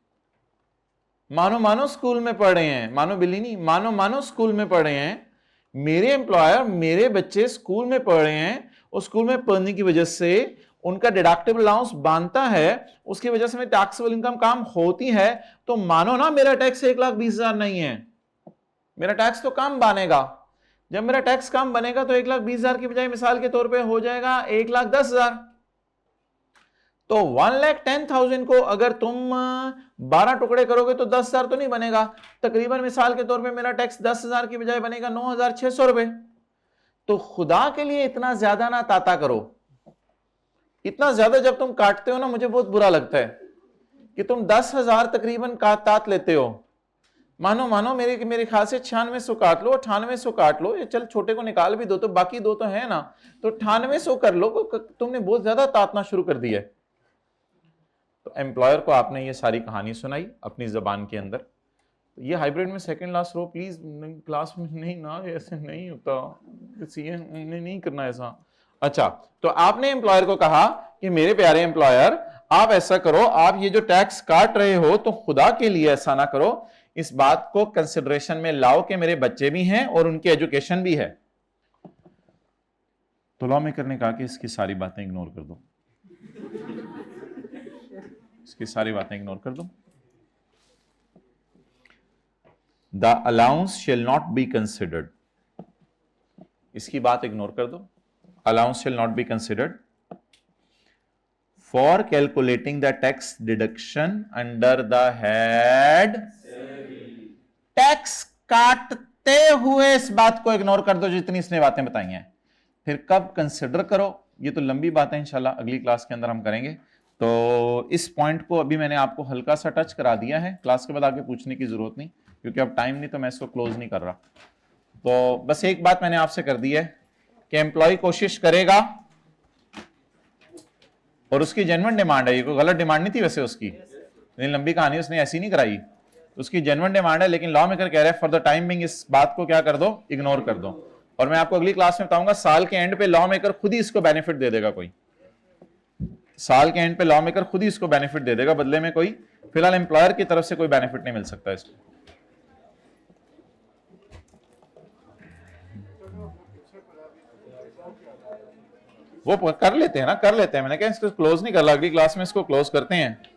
मानो स्कूल में पढ़े हैं, मानो बिल्ली नहीं, मानो स्कूल में पढ़े हैं। मेरे एम्प्लॉयर मेरे बच्चे स्कूल में पढ़े हैं, और स्कूल में पढ़ने की वजह से उनका डिडक्टेबल अलाउंस बनता है, उसकी वजह से मेरी टैक्सेबल इनकम काम होती है। तो मानो ना मेरा टैक्स 1,20,000 नहीं है, मेरा टैक्स तो कम बनेगा। जब मेरा टैक्स कम बनेगा तो 1,20,000 की बजाय मिसाल के तौर पे हो जाएगा 1,10,000। तो 1,10,000 को अगर तुम 12 टुकड़े करोगे तो 10,000 तो नहीं बनेगा, तकरीबन मिसाल के तौर पे मेरा टैक्स 10,000 की बजाय बनेगा 9,600 रुपए। तो खुदा के लिए इतना ज्यादा ना ताता करो। इतना ज्यादा जब तुम काटते हो ना, मुझे बहुत बुरा लगता है कि तुम 10,000 तकरीबन तात लेते हो। मानो मेरे ख्याल से 9600 काट लो, 9800 काट लो, ये चल छोटे को निकाल भी दो तो बाकी 2 तो है ना, तो 9800 कर लो। तुमने बहुत ज्यादा तातना शुरू कर दिया है। तो एम्प्लॉयर को आपने ये सारी कहानी सुनाई अपनी जबान के अंदर। तो ये हाइब्रिड में second last row please, class में नहीं ना, ऐसे नहीं होता, नहीं करना ऐसा। अच्छा, तो आपने एम्प्लॉयर को कहा कि मेरे प्यारे एम्प्लॉयर, आप ऐसा करो, आप ये जो टैक्स काट रहे हो तो खुदा के लिए ऐसा ना करो, इस बात को कंसिडरेशन में लाओ कि मेरे बच्चे भी हैं और उनकी एजुकेशन भी है। तो लॉ मेकर ने कहा कि इसकी सारी बातें इग्नोर कर दो, इसकी सारी बातें इग्नोर कर दो। The allowance shall not be considered, इसकी बात इग्नोर कर दो। Allowance shall not be considered for calculating the tax deduction under the head. Tax काटते हुए इस बात को इग्नोर कर दो जितनी इसने बातें बताई हैं। फिर कब कंसिडर करो, ये तो लंबी बात है, इंशाल्लाह अगली क्लास के अंदर हम करेंगे। तो इस पॉइंट को अभी मैंने आपको हल्का सा टच करा दिया है, क्लास के बाद आगे पूछने की जरूरत नहीं, क्योंकि अब टाइम नहीं तो मैं इसको क्लोज नहीं कर रहा। तो बस एक बात मैंने आपसे कर दी है कि एम्प्लॉय कोशिश करेगा, और उसकी जेन्युइन डिमांड है, ये कोई गलत डिमांड नहीं थी वैसे उसकी, लंबी कहानी उसने ऐसी नहीं कराई, उसकी जेन्युइन डिमांड है। लेकिन लॉ मेकर कह रहे हैं फॉर द टाइम बिंग इस बात को क्या कर दो, इग्नोर कर दो। और मैं आपको अगली क्लास में बताऊंगा, साल के एंड पे लॉ मेकर खुद ही इसको बेनिफिट दे देगा, कोई साल के एंड पे लॉ मेकर खुद ही इसको बेनिफिट दे देगा, बदले में कोई फिलहाल एम्प्लॉयर की तरफ से कोई बेनिफिट नहीं मिल सकता इसको। वो कर लेते हैं ना, कर लेते हैं, मैंने कहा इसको क्लोज नहीं कर रहा, अगली क्लास में इसको क्लोज करते हैं।